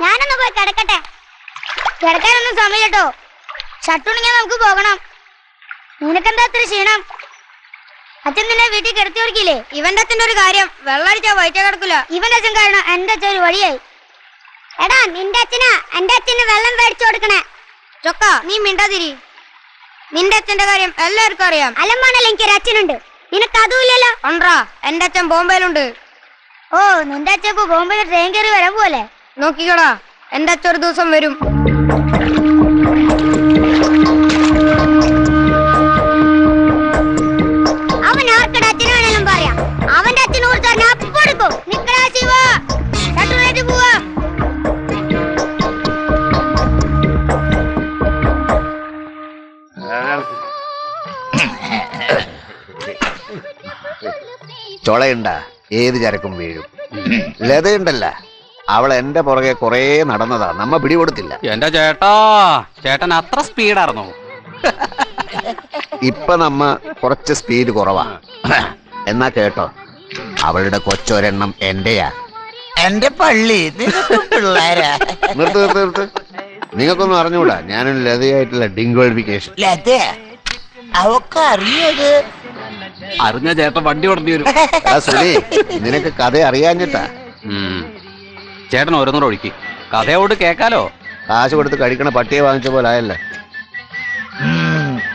ഞാനൊന്ന് പോയി കിടക്കട്ടെ. കിടക്കാനൊന്നും സമയട്ടോ. ഷട്ടുണെങ്കിൽ നമുക്ക് പോകണം. നിനക്കെന്താ അത്ര ക്ഷീണം? അച്ഛൻ നിന്നെ വീട്ടിൽ കിടത്തി ഓർക്കില്ലേ? ഇവന്റെ അച്ഛൻ്റെ ഒരു കാര്യം, വെള്ളടിച്ചാ വയറ്റ കിടക്കില്ല. ഇവന്റെ അച്ഛൻ കാരണം എന്റെ അച്ഛൻ ഒരു വഴിയായി. എടാ, നിന്റെ അച്ഛനാ എന്റെ അച്ഛന് വെള്ളം മേടിച്ചു കൊടുക്കണേ. ചൊക്ക, നീ മിണ്ടാതിരി. നിന്റെ അച്ഛന്റെ കാര്യം എല്ലാവർക്കും അറിയാം. അലമാണല്ലോ, എനിക്കൊരു അച്ഛനുണ്ട്. നിനക്ക് അതുമില്ലല്ലോ. ഉണ്ടാ, എന്റെ അച്ഛൻ ബോംബെയിലുണ്ട്. ഓ, നിന്റെ അച്ഛൻ ഇപ്പൊ ബോംബെയിൽ ട്രെയിൻ കയറി വരാൻ പോലെ. നോക്കിക്കോടാ, എന്റെ അച്ഛൻ ഒരു ദിവസം വരും. അവൻ ആർക്കടെ അച്ഛനാണെങ്കിലും പറയാം. അവന്റെ അച്ഛനെ കുറിച്ച് ഞാൻ അപ്പൊ എടുക്കും. നിക്കടാ ശിവ, ഷട്ടൂരായിട്ട് പോവാ. ചൊളയുണ്ട, ഏത് ചരക്കും വീഴും. ലതയുണ്ടല്ല, അവൾ എന്റെ പുറകെ കൊറേ നടന്നതാ, നമ്മ പിടികൊടുത്തില്ല. എന്റെ ചേട്ടാ, ചേട്ടൻ അത്ര സ്പീഡായിരുന്നോ? ഇപ്പൊ നമ്മ കുറച്ച് സ്പീഡ് കുറവാ. എന്നാ കേട്ടോ, അവളുടെ കൊച്ചൊരെണ്ണം എന്റെയാ. എന്റെ പള്ളി പിള്ളേരാ. നിർത്ത് നിർത്ത് നിർത്ത്. നിങ്ങൾക്കൊന്നും അറിഞ്ഞൂടാ, ഞാനൊരു ലതയായിട്ടുള്ള ഡിംഗ്വേളിഫിക്കേഷൻ. അവക്ക് അറിയത് അറിഞ്ഞ ചേട്ടൻ വണ്ടി ഓടേണ്ടി വരും. സുനി, നിനക്ക് കഥ അറിയാഞ്ഞിട്ടാ. ചേട്ടൻ ഓരോന്നൂടെ ഒഴുക്കി കഥയോട് കേക്കാലോ. കാശ് കൊടുത്ത് കഴിക്കണ പട്ടിയെ വാങ്ങിച്ച പോലെ ആയല്ലേ.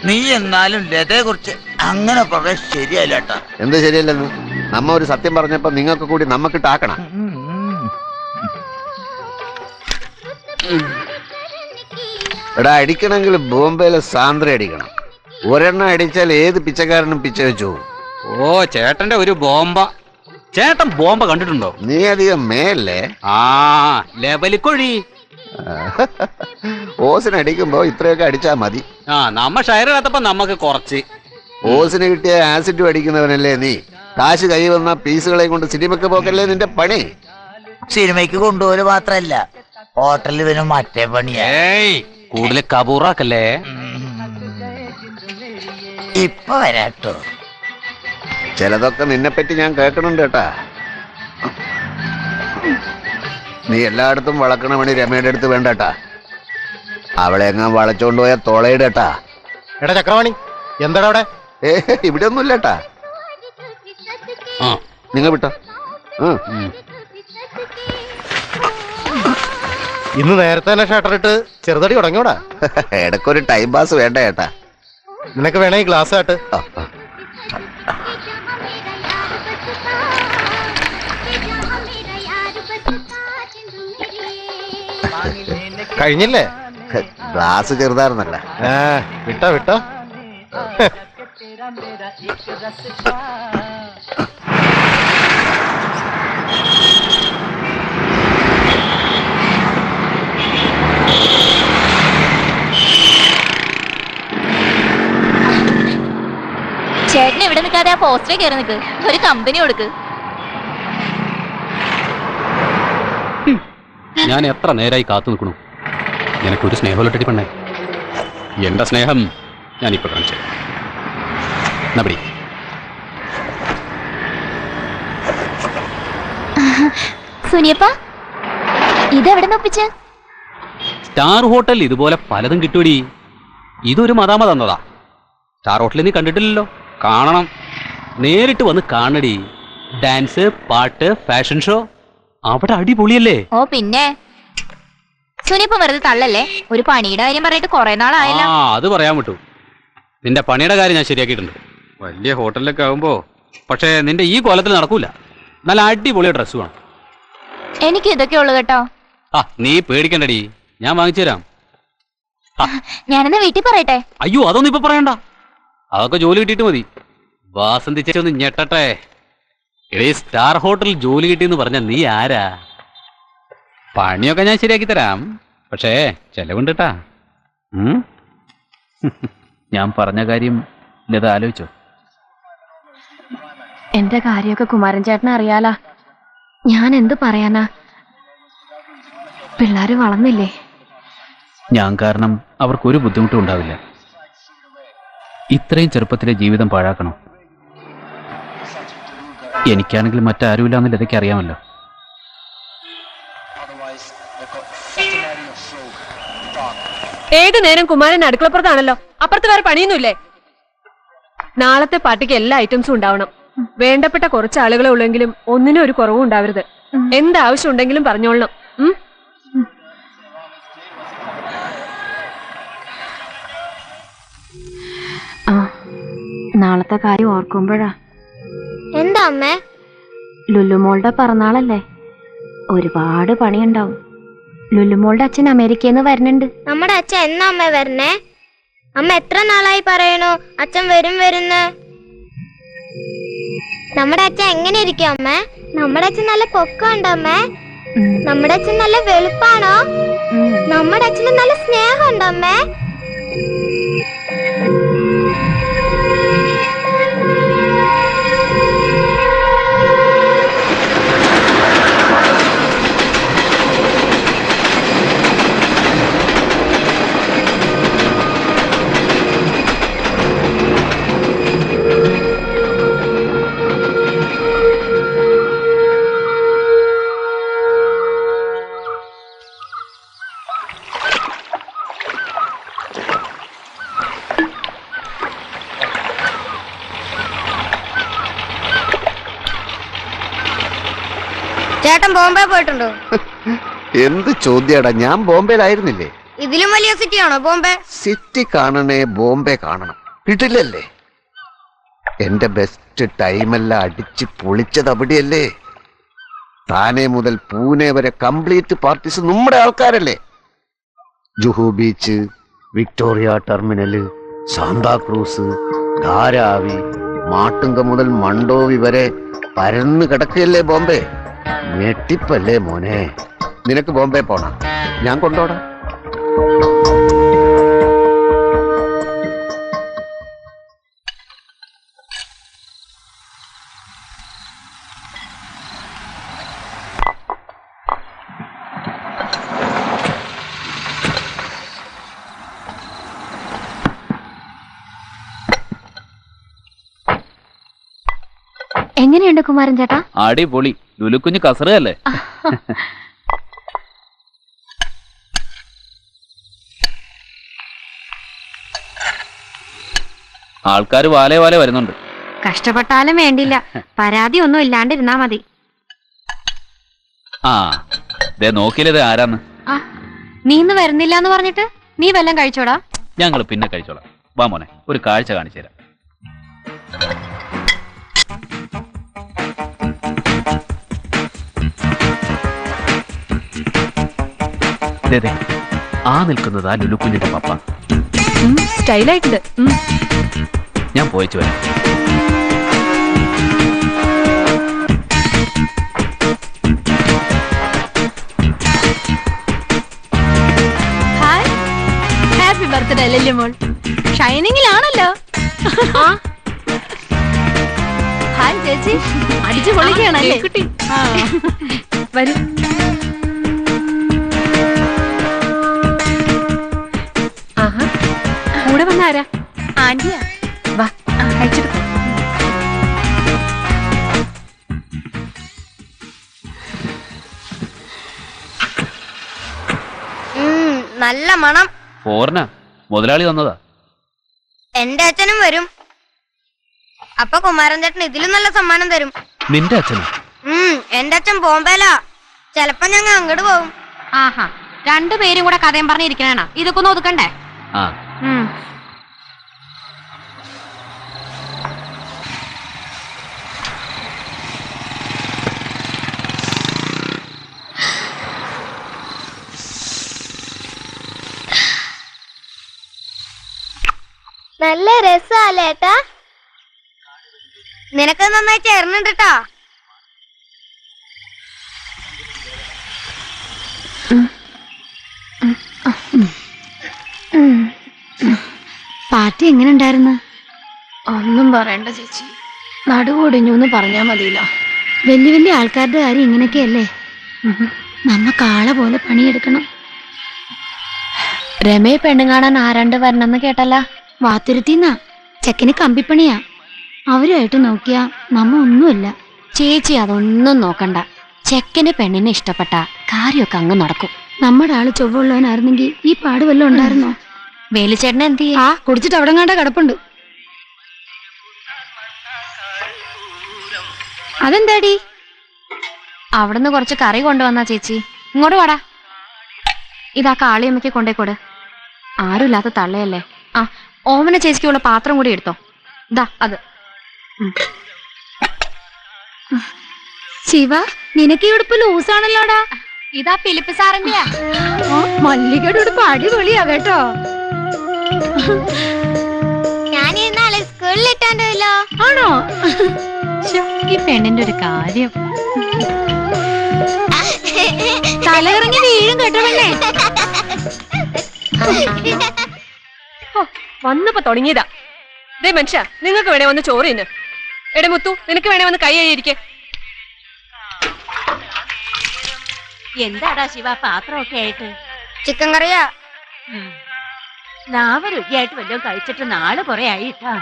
നീ എന്നാലും ലതയെ കുറിച്ച് അങ്ങനെ പറഞ്ഞ ശരിയല്ല കേട്ടോ. എന്ത് ശരിയല്ലെന്ന്? നമ്മ ഒരു സത്യം പറഞ്ഞപ്പോ നിങ്ങൾക്ക് കൂടി നമ്മക്കിട്ടാക്കണം. എടാ, അടിക്കണമെങ്കിൽ ബോംബെയിലെ സാന്ദ്ര അടിക്കണം. ഒരെണ്ണം അടിച്ചാൽ ഏത് പിച്ചക്കാരനും പിച്ച വെച്ചു. ഓ, ചേട്ടന്റെ ഒരു ബോംബ. ചേട്ടൻ ബോംബ കണ്ടിട്ടുണ്ടോ? നീ അധികം മേലേ. ആ ലെവലിക്കൊഴി. ഓസിനടിക്കുമ്പോ ഇത്രയൊക്കെ അടിച്ചാ മതി. ആ നമ്മ ഷെയർ ഇടാത്തപ്പോ നമ്മക്ക് കുറച്ച്. ഓസിന് കിട്ടിയ ആസിഡ് അടിക്കുന്നവനല്ലേ നീ? കാശ് കൈ വന്ന പീസുകളെ കൊണ്ട് സിനിമക്ക് പോക്കല്ലേ നിന്റെ പണി? സിനിമയ്ക്ക് കൊണ്ടുപോല് മാത്രല്ല, ഹോട്ടലിൽ ഇവന് മറ്റേ പണിയാ. കൂടുതൽ കബൂറാക്കല്ലേ. ഇപ്പൊ വരാട്ടോ. ചിലതൊക്കെ നിന്നെപ്പറ്റി ഞാൻ കേൾക്കണുണ്ട് കേട്ടാ. നീ എല്ലായിടത്തും വളക്കണ പണി രമയുടെ അടുത്ത് വേണ്ടട്ടാ. അവളെ എങ്ങാൻ വളച്ചോണ്ട് പോയ തോളയിടട്ടാ. എടാ ചക്രവാണി, എന്താടാ അവിടെ? ഇവിടെ ഒന്നുമില്ലട്ടാ. നിങ്ങൾ വിട്ടോ. ഇന്ന് നേരത്തെ തന്നെ ഷട്ടർ ഇട്ട് ചെറുതടി തുടങ്ങിയോടാ. ഇടയ്ക്കൊരു ടൈം പാസ് വേണ്ട ചേട്ടാ. നിനക്ക് വേണേ ഈ ഗ്ലാസ് ആട്ട്. കഴിഞ്ഞില്ലേ? ഗ്ലാസ് ചെറുതായിരുന്നല്ല. വിട്ടോ വിട്ടോ. ചേട്ടൻ ഇവിടെ നിൽക്കാതെ ആ പോസ്റ്ററിൽ കയറി നിൽക്ക്. ഒരു കമ്പനി കൊടുക്ക്. ഞാൻ എത്ര നേരമായി കാത്തു നിൽക്കണു. നിനക്കൊരു സ്നേഹമല്ലട്ടി പെണ്ണേ. എന്റെ സ്നേഹം ഞാനിപ്പോ കാണിച്ചു. നബടി സുനിയപ്പ, ഇതെവിടെ ഒപ്പിച്ച്? സ്റ്റാർ ഹോട്ടൽ ഇതുപോലെ പലതും കിട്ടൂടി. ഇതൊരു മതാമ തന്നതാ. സ്റ്റാർ ഹോട്ടലിൽ നീ കണ്ടിട്ടില്ലല്ലോ. കാണണം, നേരിട്ട് വന്ന് കാണടി. ഡാൻസ്, പാട്ട്, ഫാഷൻ ഷോ അവിടെ അടിപൊളിയല്ലേ. ഓ പിന്നെ സുനിയപ്പ വെറുതെ തള്ളല്ലേ. ഒരു പണിയുടെ കാര്യം പറഞ്ഞിട്ട് കുറെ നാളായല്ലോ. ആ അത് പറയാൻ വിട്ടു. നിന്റെ പണിയുടെ കാര്യം ഞാൻ ശരിയാക്കിയിട്ടുണ്ട്. വലിയ ഹോട്ടലിലൊക്കെ ആകുമ്പോ പക്ഷേ നിന്റെ ഈ കോലത്തിൽ നടക്കൂല. നല്ല അടിപൊളി ഡ്രസ് വേണം. എനിക്ക് ഇതൊക്കെ ഉള്ളു കേട്ടോ. ആ നീ പേടിക്കണ്ടടി, ഞാൻ വാങ്ങിച്ചു തരാം. ഞാനെന്നാ വീട്ടിൽ പറയട്ടെ. അയ്യോ അതൊന്നും ഇപ്പൊ പറയണ്ട. അതൊക്കെ ജോലി കിട്ടിയിട്ട് മതി. വാസന്തി ചേച്ചി ഒന്ന് ഞെട്ടട്ടെ. എടീ സ്റ്റാർ ഹോട്ടലിൽ ജോലി കിട്ടിയെന്ന് പറഞ്ഞ നീ ആരാ? പണിയൊക്കെ ഞാൻ ശരിയാക്കി തരാം, പക്ഷേ ചെലവുണ്ട് ട്ടാ. ഞാൻ പറഞ്ഞ കാര്യം ലത ആലോചിച്ചോ? എന്റെ കാര്യമൊക്കെ കുമാരൻ ചേട്ടനെ അറിയാലാ. ഞാൻ എന്ത് പറയാനാ? പിള്ളേര് വളർന്നില്ലേ? ഞാൻ കാരണം അവർക്കൊരു ബുദ്ധിമുട്ടും ഉണ്ടാവില്ല. ഇത്രയും ചെറുപ്പത്തിലെ ജീവിതം പാഴാക്കണം. എനിക്കാണെങ്കിൽ മറ്റാരുമില്ലാന്ന് ലതയ്ക്ക് അറിയാമല്ലോ. ഏതു നേരം കുമാരൻ അടുക്കളപ്പുറത്താണല്ലോ. അപ്പുറത്ത് വേറെ പണിയൊന്നുമില്ലേ? നാളത്തെ പാർട്ടിക്ക് എല്ലാ ഐറ്റംസും ഉണ്ടാവണം. വേണ്ടപ്പെട്ട കുറച്ച് ആളുകളെ ഉള്ളെങ്കിലും ഒന്നിനും ഒരു കുറവും ഉണ്ടാവരുത്. എന്താവശ്യം ഉണ്ടെങ്കിലും പറഞ്ഞോളണം. നാളത്തെ കാര്യം ഓർക്കുമ്പോഴാ. എന്താ അമ്മേ? ലുല്ലുമോളുടെ പിറന്നാളല്ലേ, ഒരുപാട് പണിയുണ്ടാവും. ലുല്ലുമോളുടെ അച്ഛൻ അമേരിക്കയിൽ നിന്ന് വരുന്നുണ്ട്. നമ്മുടെ അച്ഛൻ എന്നാ അമ്മ വരണേ? അമ്മ എത്ര നാളായി പറയണു അച്ഛൻ വരും വരുന്ന്? നമ്മുടെ അച്ഛൻ എങ്ങനെ ഇരിക്കും അമ്മേ? നമ്മുടെ അച്ഛൻ നല്ല പൊക്കമുണ്ടോ അമ്മേ? നമ്മുടെ അച്ഛൻ നല്ല വെളുപ്പാണോ? നമ്മുടെ അച്ഛന് നല്ല സ്നേഹമുണ്ടോ അമ്മേ? ചേട്ടൻ ബോംബെ പോയിട്ടുണ്ടോ? എന്ത് ചോദ്യാടാ, ഞാൻ ബോംബെയിലായിരുന്നില്ലേ? ഇതിലും വലിയ സിറ്റിയാണോ ബോംബെ? സിറ്റി കാണണേ ബോംബെ കാണണം, കിട്ടില്ലല്ലേ? എന്റെ ബെസ്റ്റ് ടൈമെല്ലാം അടിച്ച് പൊളിച്ചത് അവിടെയല്ലേ. താനെ മുതൽ പൂനെ വരെ കംപ്ലീറ്റ് പാർട്ടീസ് നമ്മുടെ ആൾക്കാരല്ലേ. Juhu beach, Victoria terminal, Santacruz, Dharavi, Matunga മുതൽ മണ്ടോവി വരെ പരന്ന് കിടക്കുകയല്ലേ ബോംബെ. ഞെട്ടിപ്പല്ലേ മോനെ. നിനക്ക് ബോംബെ പോണ? ഞാൻ കൊണ്ടോടാ. എങ്ങനെയുണ്ട് കുമാരൻ ചേട്ടാ? അടിപൊളി. ലുലുക്കുഞ്ഞ് കസറല്ലേ? ആൾക്കാര് വാലേ വാലേ വരുന്നുണ്ട്. കഷ്ടപ്പെട്ടാലും വേണ്ടില്ല, പരാതി ഒന്നും ഇല്ലാണ്ടിരുന്നാ മതി. ആ ദേ നോക്കിയില്ലേ ആരാന്ന്. ആ നീ ഇന്ന് വരുന്നില്ല എന്ന് പറഞ്ഞിട്ട് നീ വല്ലതും കഴിച്ചോടാ? ഞങ്ങൾ പിന്നെ കഴിച്ചോളാം. വാ മോനെ, ഒരു കാഴ്ച കാണിച്ചു തരാം. ആ നിൽക്കുന്നതാ ലുലുക്കുഞ്ഞിന്റെ പപ്പ. സ്റ്റൈലായിട്ടുണ്ട്. ഞാൻ പോയിച്ചു വരാം. ഹായ്, ഹാപ്പി ബർത്ത്ഡേ അല്ലല്ലേ മോൾ? ഷൈനിങ്ങിലാണല്ലോ. ഹായ് ചേച്ചി, അടിച്ചു പൊളിക്കുകയാണല്ലേ കുട്ടി? വരൂ. ആഹാ, കൂടെ വന്നാരാ? ആന്റിയാ. വാ, കഴിച്ചെടുത്തു. നല്ല മണം. ഫോറിനാ, മുതലാളി തന്നതാ. എന്റെ അച്ഛനും വരും. അപ്പൊ കുമാരൻ ചേട്ടൻ ഇതിലും നല്ല സമ്മാനം തരും. നിന്റെ അച്ഛനോ? എന്റെ അച്ഛൻ ബോംബെയിലാ. ചെലപ്പോ ഞങ്ങൾ അങ്ങോട്ട് പോകും. ആഹാ, രണ്ടുപേരും കൂടെ കഥയും പറഞ്ഞിരിക്കണേണ. ഇതൊക്കെ ഒന്ന് ഒതുക്കണ്ടേ? ആ നല്ല രസല്ലേ ഏട്ടാ? നിനക്ക് നന്നായി ചേർന്നുണ്ട് ട്ടാ. പാർട്ടി എങ്ങനെ ഉണ്ടായിരുന്നു? ഒന്നും പറയണ്ട ചേച്ചി, നടുവൊടിഞ്ഞു എന്ന് പറഞ്ഞാ മതിയല്ലോ. വലിയ വലിയ ആൾക്കാരുടെ കാര്യം ഇങ്ങനെയൊക്കെയല്ലേ. നമ്മ കാള പോലെ പണിയെടുക്കണം. രമയെ പെണ്ണും കാണാൻ ആരാണ്ട് വരണമെന്ന് കേട്ടല്ല. വാത്തുരുത്തിന്നാ. ചെക്കന് കമ്പിപ്പണിയാ. അവരുമായിട്ട് നോക്കിയാ നമ്മ ഒന്നുമില്ല. ചേച്ചി അതൊന്നും നോക്കണ്ട. ചെക്കന് പെണ്ണിനെ ഇഷ്ടപ്പെട്ട കാര്യമൊക്കെ അങ്ങ് നടക്കും. നമ്മുടെ ആള് ചൊവ്വുള്ളവനായിരുന്നെങ്കിൽ ഈ പാട് വല്ലതും ഉണ്ടായിരുന്നോ? വേലിച്ചേട്ടനെ എന്ത് ചെയ്യാ? കുടിച്ചിട്ട് അവിടെ കണ്ട കിടപ്പുണ്ട്. അതെന്താടി? അവിടുന്ന് കുറച്ച് കറി കൊണ്ടുവന്നാ ചേച്ചി. ഇങ്ങോട്ട് വാടാ. ഇതാ കാളിയമ്മയ്ക്ക് കൊണ്ടേക്കോട്. ആരുമില്ലാത്ത തള്ളയല്ലേ. ആ ഓമന ചേച്ചിക്കുള്ള പാത്രം കൂടി എടുത്തോ. ഇതാ അത്. ശിവ, നിനക്ക് ഈ ഉടുപ്പ് ലൂസാണല്ലോടാ. ഇതാ ഫിലിപ്പ് സാറിന്റെയാ. മല്ലികയുടെ ഉടുപ്പ് അടിപൊളിയാ കേട്ടോ. ഞാൻ ഇന്നാളെ സ്കൂളിൽ ഇട്ടാണ്ടല്ലോ. ആണോ? ഈ പെണ്ണിന്റെ ഒരു കാര്യം. തലകറങ്ങി വീഴും കേട്ടോ പെണ്ണേ. വന്നപ്പോ തുടങ്ങിയതാ. ദേ മനുഷ്യ, നിങ്ങൾക്ക് വേണേ വന്ന് ചോറ് തിന്ന്. എടെ മുത്തു, നിനക്ക് വേണേ വന്ന് കൈ കഴിയിരിക്കെ. എന്താടാ ശിവ പാത്രമൊക്കെ ആയിട്ട്? ചിക്കൻ കറിയാ. നാവരുചിയായിട്ട് വല്ലതും കഴിച്ചിട്ട് നാളെ കൊറേ ആയിട്ടാ.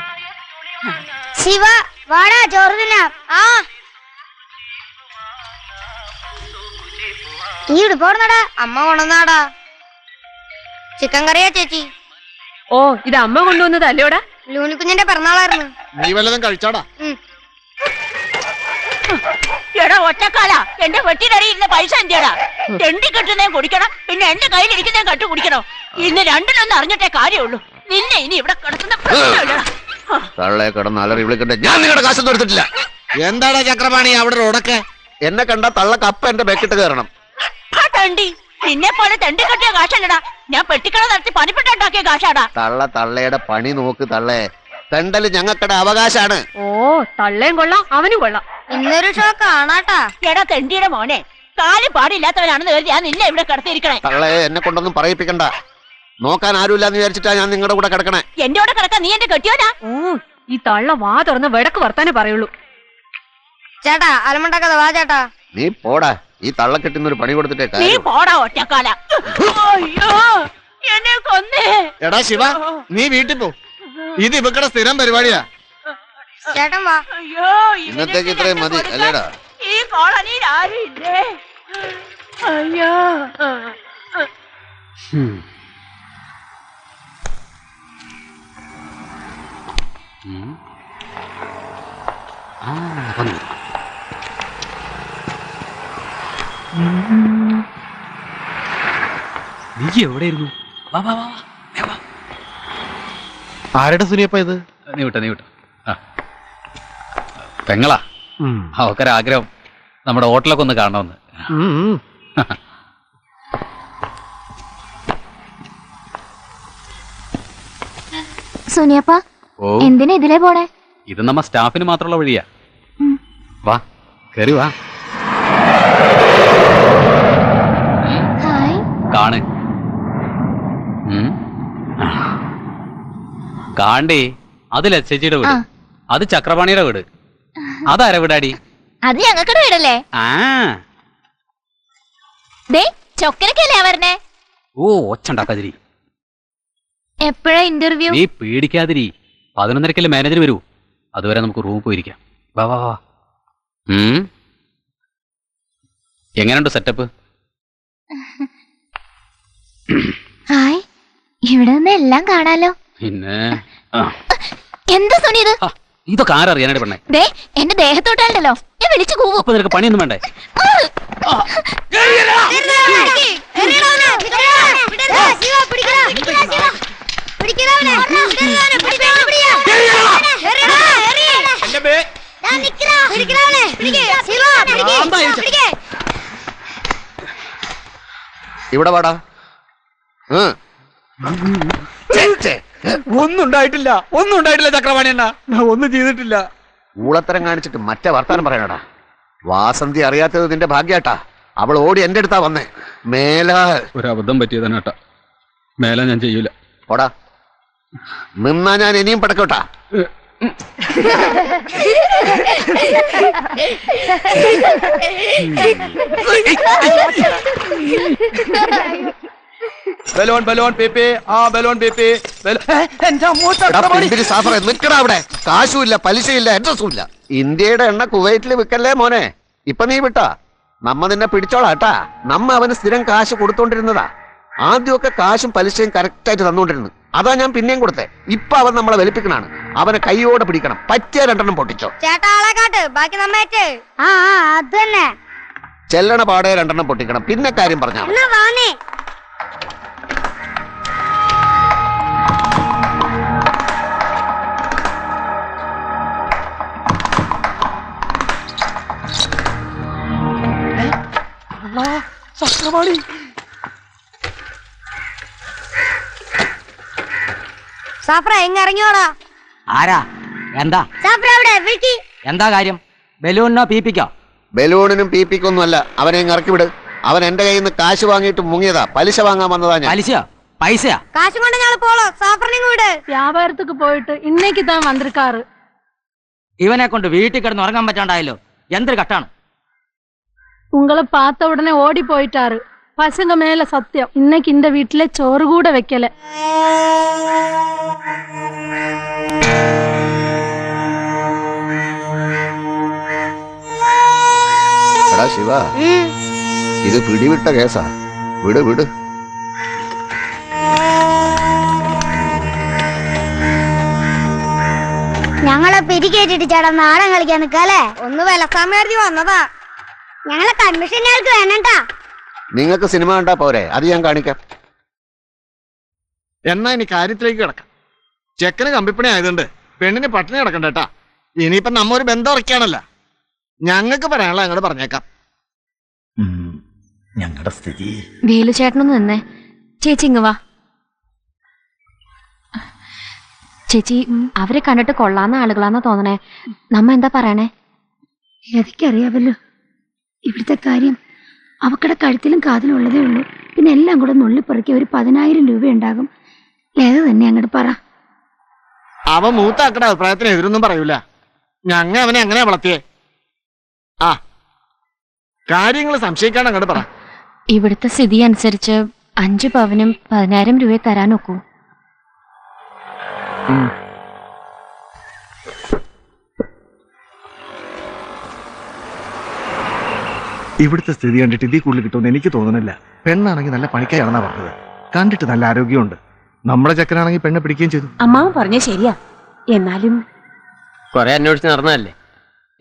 ശിവ വാടാ ചോറ് തിന്നാം. ആ ഈ ഉടുപ്പോടുന്നാടാ അമ്മ കൊണ്ടുവന്നാടാ. ചിക്കൻ കറിയാ ചേച്ചി. ഓ, ഇത് അമ്മ കൊണ്ടുവന്നത് അല്ലോടാ? ലൂനിക്കുഞ്ഞിന്റെ പിറന്നാളായിരുന്നു. നീ വല്ലതും കഴിച്ചാടാ? എടാ ഒറ്റക്കാല, എന്റെ വെട്ടിനറിയിരുന്ന പൈസ എന്തിയടാ? തെണ്ടി കെട്ടുന്നേ കുടിക്കണം, പിന്നെ എന്റെ കയ്യിലിരിക്കുന്നേ കട്ടു കുടിക്കണോ? ഇന്ന് രണ്ടിലൊന്നും അറിഞ്ഞിട്ടേ കാര്യമുള്ളൂ. നിന്നെ ഇനി ഇവിടെ കിടക്കുന്ന തള്ളെ കിടന്ന് അലറി വിളിക്കട്ടെ. ഞാൻ നിങ്ങളുടെ കാശൊന്നും എടുത്തിട്ടില്ല. എന്താടാ ചക്രപാണി അവിടെ ഉടക്കെ? എന്നെ കണ്ട തള്ള കപ്പ എന്റെ ബെക്കിട്ട് കയറണം. തണ്ടി നിന്നെ പോലെ തെണ്ടി കെട്ടിയ കാശല്ലടാ, ഞാൻ പെട്ടിക്കട നടത്തി പണിപ്പെട്ടുണ്ടാക്കിയ കാശാടാ. തള്ളയുടെ പണി നോക്ക് തള്ളേ. തെണ്ടല് ഞങ്ങൾക്കടെ അവകാശാണ്. ഓ, തള്ളയും കൊള്ളാം അവനും കൊള്ളാം. ഇന്നൊരു ഷോ കാണാട്ടാ. എടാ തെണ്ടിയുടെ മോനെ, കാല് പാടില്ലാത്തവനാണെന്ന് കരുതി ഞാൻ നിന്നെ ഇവിടെ കിടത്തിയിരിക്കണേ. തള്ളേ എന്നെ കൊണ്ടൊന്നും പറയിപ്പിക്കണ്ട. നോക്കാൻ ആരുമില്ലാന്ന് വിചാരിച്ചിട്ടാ ഞാൻ നിങ്ങളുടെ കൂടെ കിടക്കണേ. എന്റെ കൂടെ കിടക്കാൻ നീ എന്റെ കെട്ടിയോനാ? ഈ തള്ള വാ തുറന്ന് വിടക്ക് വർത്താനേ പറയുള്ളൂ. ചേട്ടാ അലമുണ്ടാക്കാതെ വാ ചേട്ടാ. നീ പോടാ, ഈ തള്ളക്കെട്ടിന്നൊരു പണി കൊടുത്തിട്ടേ നീ കാര്യം. പോടാ ഒറ്റക്കാല. അയ്യോ എന്നെ കൊന്നേ. എടാ ശിവ, നീ വീട്ടിൽ പോ. ഇത് ഇവക്കടെ സ്ഥിരം പരിപാടിയാ. ചേട്ടൻ വാ. അയ്യോ ഇന്നത്തേക്ക് ഇത്രയും മതി അല്ലേടാ? ഈ കോളനിയിൽ ആരും ഇല്ലേ? അയ്യോ നീ എവിടെയായിരുന്നു? വാ വാ വാ വാ. ആരുടെ സുനിയപ്പ ഇത്? നീ വിട്ട ആ പെങ്ങളാ. അവക്കൊരാഗ്രഹം നമ്മുടെ ഹോട്ടലൊക്കെ ഒന്ന് കാണണമെന്ന്. സുനിയപ്പ എന്തിനാ ഇതിലേ പോണേ? ഇത് നമ്മ സ്റ്റാഫിന് മാത്രമുള്ള വഴിയാ. വാ കേറി വാ. കാണ് കാണ്ടേ. അത് ലച്ചേച്ചിയുടെ വീട്, അത് ചക്രപാണിയുടെ വീട്, അതാര വീടാടി? അത് ഞങ്ങൾക്കിടെ വീടല്ലേ? ആ ചൊക്കരക്കല്ലേ വരണേ? ഓ ഒച്ചുണ്ടാക്കാതിരി. എപ്പോഴാ ഇന്റർവ്യൂ? നീ പേടിക്കാതിരി. 11:30 മാനേജർ വരൂ. അതുവരെ നമുക്ക് റൂമിൽ പോയിരിക്കാം. വാ വാ വാ. എങ്ങനെയുണ്ട് സെറ്റപ്പ്? ഹായ്, ഇവിടെ നിന്ന് എല്ലാം കാണാലോ. പിന്നെ എന്താ സുനി ഇത്? ഇതൊക്കെ ആരറിയാനായിട്ട് പെണ്ണേ? എന്റെ ദേഹത്തോട്ടാണല്ലോ, ഞാൻ വിളിച്ചു കൂവും. അപ്പൊ നിനക്ക് പണിയൊന്നും വേണ്ടേ? ഇവിടെ വാടാ. ഒന്നും ഉണ്ടായിട്ടില്ല ചക്രപാണി അണ്ണ, ഒന്നും ചെയ്തിട്ടില്ല. ഊളത്തരം കാണിച്ചിട്ട് മറ്റേ വർത്താനം പറയണടാ. വാസന്തി അറിയാത്തത് നിന്റെ ഭാഗ്യാട്ടാ. അവൾ ഓടി എന്റെ അടുത്താ വന്നേ. മേലാ ഒരബദ്ധം പറ്റിയതന്നെട്ടാ, മേലെ ഞാൻ ചെയ്യൂല. ഓടാ, നിന്നാ ഞാൻ ഇനിയും പടക്കോട്ടാ. ബലൂൺ ബലൂൺ പീപ്പി, ആ ബലൂൺ പീപ്പി. നിക്കടാ അവിടെ. കാശുമില്ല, പലിശയില്ല, അഡ്രസ്സും ഇല്ല. ഇന്ത്യയുടെ എണ്ണ കുവൈറ്റിൽ വിൽക്കല്ലേ മോനെ. ഇപ്പൊ നീ വിട്ടാ നമ്മ നിന്നെ പിടിച്ചോളാട്ടാ. നമ്മ അവന് സ്ഥിരം കാശ് കൊടുത്തോണ്ടിരുന്നതാ. ആദ്യമൊക്കെ കാശും പലിശയും കറക്റ്റായിട്ട് തന്നോണ്ടിരുന്നു. അതാ ഞാൻ പിന്നെയും കൊടുത്തേ. ഇപ്പൊ അവൻ നമ്മളെ വലിപ്പിക്കണാണ്. അവനെ കൈയോടെ പിടിക്കണം. പറ്റിയ 2 പൊട്ടിച്ചോ. ചേട്ടാ ആളെ കാട്ട്, ബാക്കി നമ്മേറ്റ്. അത് തന്നെ. ചെല്ലണ പാടെ 2 പൊട്ടിക്കണം. പിന്നെ കാര്യം പറഞ്ഞാ മതി. ചക്രപാണി സാഫ്ര എങ്ങിറങ്ങിയോടാ? ആരാ? എന്താ സാഫ്ര അവിടെ വിളിക്ക്. എന്താ കാര്യം? ബലൂണിനോ പീപ്പിക്കോ? ബലൂണിനും പീപ്പിക്കൊന്നും അല്ല. അവനെ ഇറക്കി വിട്. അവൻ എന്റെ കയ്യിൽ നിന്ന് കാശ് വാങ്ങിയിട്ട് മുങ്ങിയതാ. പലിശ വാങ്ങാൻ വന്നതാ ഞാൻ. പലിശയോ പൈസയാ? കാശും കൊണ്ട് ഞങ്ങൾ പോളോ. സാഫറിനെ വിട്. വ്യാപാരத்துக்கு പോയിട്ട് ഇന്നേക്ക് താൻ വന്നിരിക്കാറ്. ഇവനെ കൊണ്ട് വീട്ടിൽ കിടന്ന് ഉറങ്ങാൻ പറ്റാണ്ടായല്ലോ. എന്തൊരു കട്ടാണ്. உங்களை பார்த்த உடனே ஓடி போயிட்டாரு. பசங்க மேல சத்தியம், இன்னைக்கு இந்த வீட்டுல சோறு கூட வைக்கல. എടാ ശിവ, ഇത് പിടിവിട്ട കേസാ. വിട് വിട്. ഞങ്ങളെ പിരിക്കേറ്റിട്ട് ചേട്ടാ നാടൻ കളിക്കാൻ നിക്കാല്ലേ? ഒന്ന് വിലസാമേർത്തി വന്നതാ. ഞങ്ങളെ കൺമിഷൻ ഞങ്ങൾക്ക് വേണട്ടാ. നിങ്ങൾക്ക് സിനിമ കണ്ടാ പോരെ? അത് ഞാൻ കാണിക്കാം. എന്നാ ഇനി കാര്യത്തിലേക്ക് കിടക്കാം. ചെക്കന് കമ്പിപ്പണി ആയതുകൊണ്ട് പെണ്ണിന് പട്ടിണി കിടക്കണ്ടേട്ടാ. ഇനിയിപ്പൊ നമ്മ ഒരു ബന്ധം ഉറക്കാണല്ല. ഞങ്ങൾക്ക് പറയാനുള്ള അങ്ങോട്ട് പറഞ്ഞേക്കാം. ഞങ്ങളുടെ സ്ഥിതി. വേലു ചേട്ടനൊന്ന് നിന്നേ. ചേച്ചി ഇങ്ങ് വാ. ചേച്ചി, അവരെ കണ്ടിട്ട് കൊള്ളാന്ന ആളുകളാന്നാ തോന്നണേ. നമ്മ എന്താ പറയണേ? ലതയ്ക്കറിയാവല്ലോ ഇവിടുത്തെ കാര്യം. അവക്കടെ കഴുത്തിലും കാതിലും ഉള്ളതേ ഉള്ളൂ. പിന്നെ എല്ലാം കൂടെ നുള്ളിപ്പറിക്കുക ഒരു 10,000 രൂപ ഉണ്ടാകും. ലത തന്നെ അങ്ങോട്ട് പറ. അവൻ മൂത്താക്കടെ അഭിപ്രായത്തിന് എതിരൊന്നും പറയൂല. ഞങ്ങ അവനെ എങ്ങനെയാ വളർത്തിയേ? ആ കാര്യങ്ങൾ സംശയിക്കാണ്ട് അങ്ങോട്ട് പറ. ഇവിടുത്തെ സ്ഥിതി അനുസരിച്ച് 5 പവനും 10,000 രൂപ തരാൻ ഒക്കൂ. ഇവിടുത്തെ സ്ഥിതി കണ്ടിട്ട് ഇതിൽ കൂടുതൽ കിട്ടുമെന്ന് എനിക്ക് തോന്നുന്നില്ല. പെണ്ണാണെങ്കിൽ നല്ല പണിക്കായാണെന്നാ പറഞ്ഞത്. കണ്ടിട്ട് നല്ല ആരോഗ്യമുണ്ട്. നമ്മുടെ ചക്കനാണെങ്കിൽ പെണ്ണെ പിടിക്കുകയും ചെയ്തു. അമ്മാവൻ പറഞ്ഞ ശരിയാ. എന്നാലും കൊറേ അന്വേഷിച്ച് നടന്നതല്ലേ.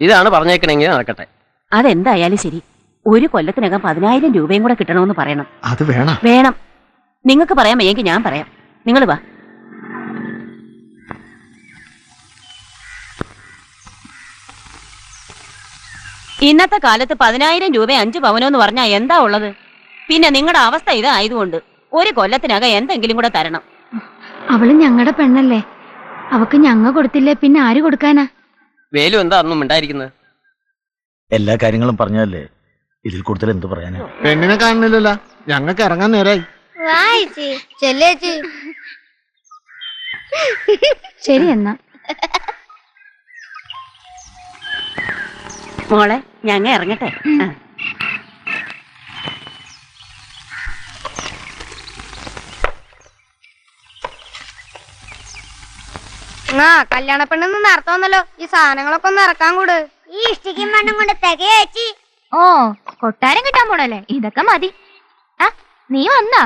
ഇതാണ് പറഞ്ഞേക്കണെങ്കിൽ നടക്കട്ടെ. അതെന്തായാലും ശരി, 1 കൊല്ലത്തിനകം 10,000 രൂപയും കൂടെ കിട്ടണമെന്ന് പറയണം. അത് വേണം. വേണം. നിങ്ങൾക്ക് പറയാൻ വയ്യെങ്കിൽ ഞാൻ പറയാം. നിങ്ങൾ വാ. ഇന്നത്തെ കാലത്ത് 10,000 രൂപ 5 പവനോന്ന് പറഞ്ഞാ എന്താ ഉള്ളത്? പിന്നെ നിങ്ങളുടെ അവസ്ഥ ഇതായതുകൊണ്ട് 1 കൊല്ലത്തിനകം എന്തെങ്കിലും കൂടെ തരണം. അവള് ഞങ്ങളുടെ പെണ്ണല്ലേ, അവക്ക് ഞങ്ങ കൊടുത്തില്ലേ പിന്നെ ആര് കൊടുക്കാനാ? വേലു എന്താ ഒന്നും ഉണ്ടായിരിക്കുന്നത്? എല്ലാ കാര്യങ്ങളും പറഞ്ഞല്ലേ, ഇതിൽ കൂടുതൽ എന്ത് പറയാനാ? പെണ്ണിനെ കാണുന്നില്ലല്ലോ, ഞങ്ങൾക്ക് ഇറങ്ങാൻ നേരായി. ശരി എന്നാ. മോളെ ഞങ്ങ ഇറങ്ങട്ടെ. കല്യാണ പെണ്ണെന്ന് നേരത്തെ വന്നല്ലോ. ഈ സാധനങ്ങളൊക്കെ ഒന്ന് ഇറക്കാൻ കൂട്. ഈ ഇഷ്ടിക്കും മണ്ണും കൊണ്ട് തികയേച്ചി. ഓ കൊട്ടാരം കിട്ടാൻ പോണല്ലേ, ഇതൊക്കെ മതി. ആ നീ വന്നാ?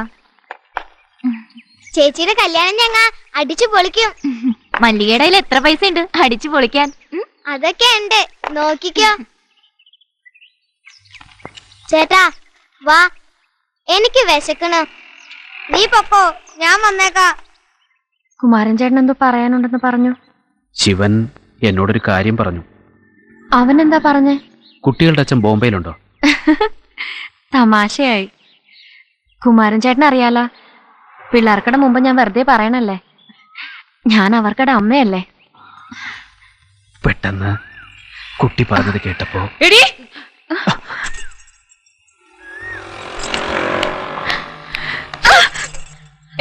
ചേച്ചിയുടെ കല്യാണം ഞങ്ങ അടിച്ചു പൊളിക്കും. മല്ലികടയിൽ എത്ര പൈസ ഉണ്ട് അടിച്ചു പൊളിക്കാൻ? അതൊക്കെ ഉണ്ട്, നോക്കിക്കോ. ചേട്ടാ വാ, എനിക്ക് വിശക്കണു. നീ പൊക്കോ, ഞാൻ വന്നേക്കാ. കുമാരൻ ചേട്ടൻ എന്തോ പറയാനുണ്ടെന്ന് പറഞ്ഞു. ശിവൻ എന്നോടൊരു കാര്യം പറഞ്ഞു. അവൻ എന്താ പറഞ്ഞേ? കുട്ടികളുടെ അച്ഛൻ ബോംബെയിലുണ്ടോ? തമാശയായി. കുമാരൻ ചേട്ടൻ അറിയാലോ, പിള്ളേർക്കടെ മുമ്പ് ഞാൻ വെറുതെ പറയണല്ലേ, ഞാൻ അവർക്കടെ അമ്മയല്ലേ. പെട്ടെന്ന് കുട്ടി പറഞ്ഞത് കേട്ടപ്പോ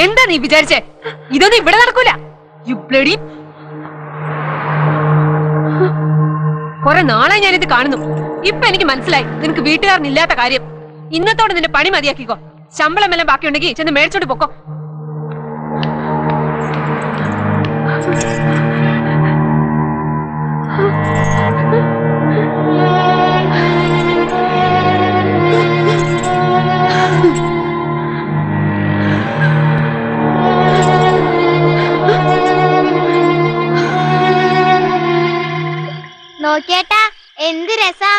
എന്താ നീ വിചാരിച്ചേ? ഇതൊന്നും ഇവിടെ നടക്കൂല. കുറെ നാളായി ഞാനിത് കാണുന്നു. ഇപ്പൊ എനിക്ക് മനസ്സിലായി നിനക്ക് വീട്ടുകാരനില്ലാത്ത കാര്യം. ഇന്നത്തോടെ നിന്റെ പണി മതിയാക്കിക്കോ. ശമ്പളം എല്ലാം ബാക്കിയുണ്ടെങ്കിൽ ചെന്ന് മേടിച്ചോണ്ട് പൊക്കോ. നോക്കിയേട്ടാ എന്ത് രസാ.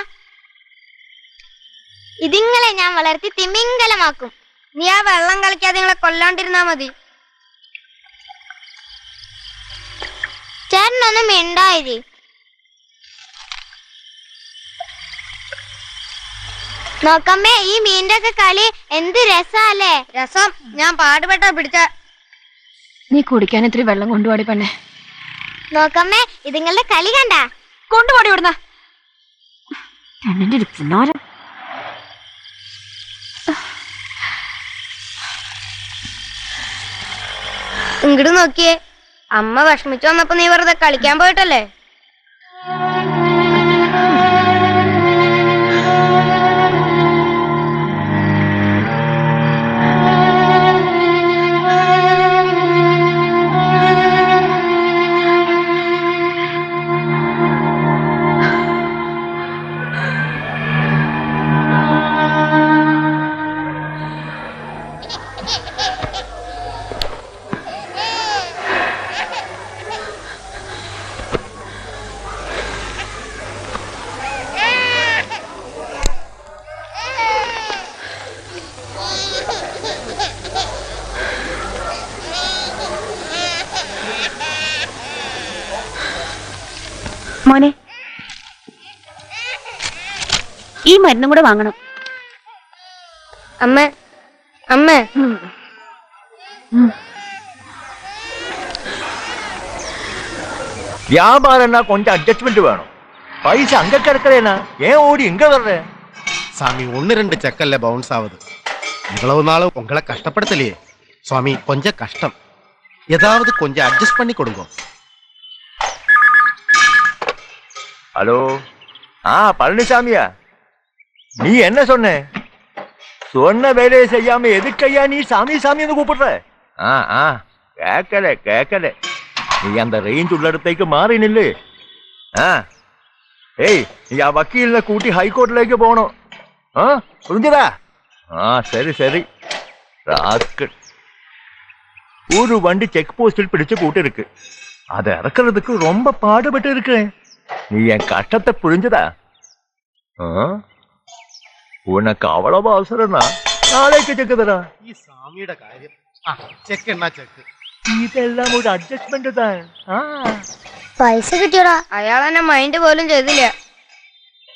ഇതിങ്ങളെ ഞാൻ വളർത്തി തിമിംഗലമാക്കും. നീ ആ വെള്ളം കളിക്കാതെ നിങ്ങളെ കൊല്ലാണ്ടിരുന്നാ മതി. ചേട്ടനൊന്നും മിണ്ടായിരി. നോക്കമ്മേ, ഈ മീനിന്റെ ഒക്കെ കളി എന്ത് രസാല്ലേ. രസം ഞാൻ പാടുപെട്ടാ പിടിച്ച. നീ കുടിക്കാൻ ഇത്തിരി വെള്ളം കൊണ്ടുപോടി പെണ്ണെ. നോക്കമ്മേ, ഇതിങ്ങളുടെ കളി കണ്ട. കൊണ്ടുപോടി ഇവിടുന്ന. പെണ്ണിന്റെ ഒരു പുന്നാരം. ഇങ്ങോട്ട് നോക്കിയേ, അമ്മ വിഷമിച്ചു വന്നപ്പോ നീ വെറുതെ കളിക്കാൻ പോയിട്ടല്ലേ. മോനെ, ഈ മരുന്നും കൂടെ വാങ്ങണം. അമ്മ അമ്മ വ്യാപാരം കൊഞ്ചം അഡ്ജസ്റ്റ്മെന്റ് വേണം. பைச அங்க கிடக்கிறேனா ஏன் ஓடி இங்க வர்ற? சாமி 1-2 செக்கல்ல பவுன்ஸ் ஆகுது. இவ்வளவு நாளும் உங்களை கஷ்டப்படுத்தலையே சுவாமி, கொஞ்சம் கஷ்டம். ஏதாவது கொஞ்சம் அட்ஜஸ்ட் பண்ணி கொடுங்க. ஹலோ, பழனிசாமியா, நீ என்ன சொன்ன? சொன்ன வேலையை செய்யாம எதுக்கையா நீ சாமி சாமின்னு கூப்பிடுற? கேட்கல. நீ அந்த ரேஞ்ச் உள்ள இடത്തേക്ക് മാറി നില്ല്. ഏയ്, നീ ആ വക്കീലിനെ കൂട്ടി ഹൈക്കോർട്ടിലേക്ക് പോകണം. புரிஞ்சதா? சரி. ஒரு வண்டி செக் போஸ்டில் பிடிச்சு கூட்டு இருக்கு. அதை இறக்குறதுக்கு ரொம்ப பாடுபட்டு இருக்கேன். நீ என் கஷ்டத்தை புரிஞ்சதா? உனக்கு அவ்வளவு அவசரம்னா நாளைக்கு செக்கு தரா. ഈ സ്വാമിയുടെ കാര്യം ചെക്ക് എന്നാ ചെക്ക്. ഇതെല്ലാം ഒരു അഡ്ജസ്റ്റ്മെന്റ് താൻ. പൈസ കിട്ടിയോടാ. അയാൾ എന്നെ മൈൻഡ് പോലും ചെയ്തില്ല.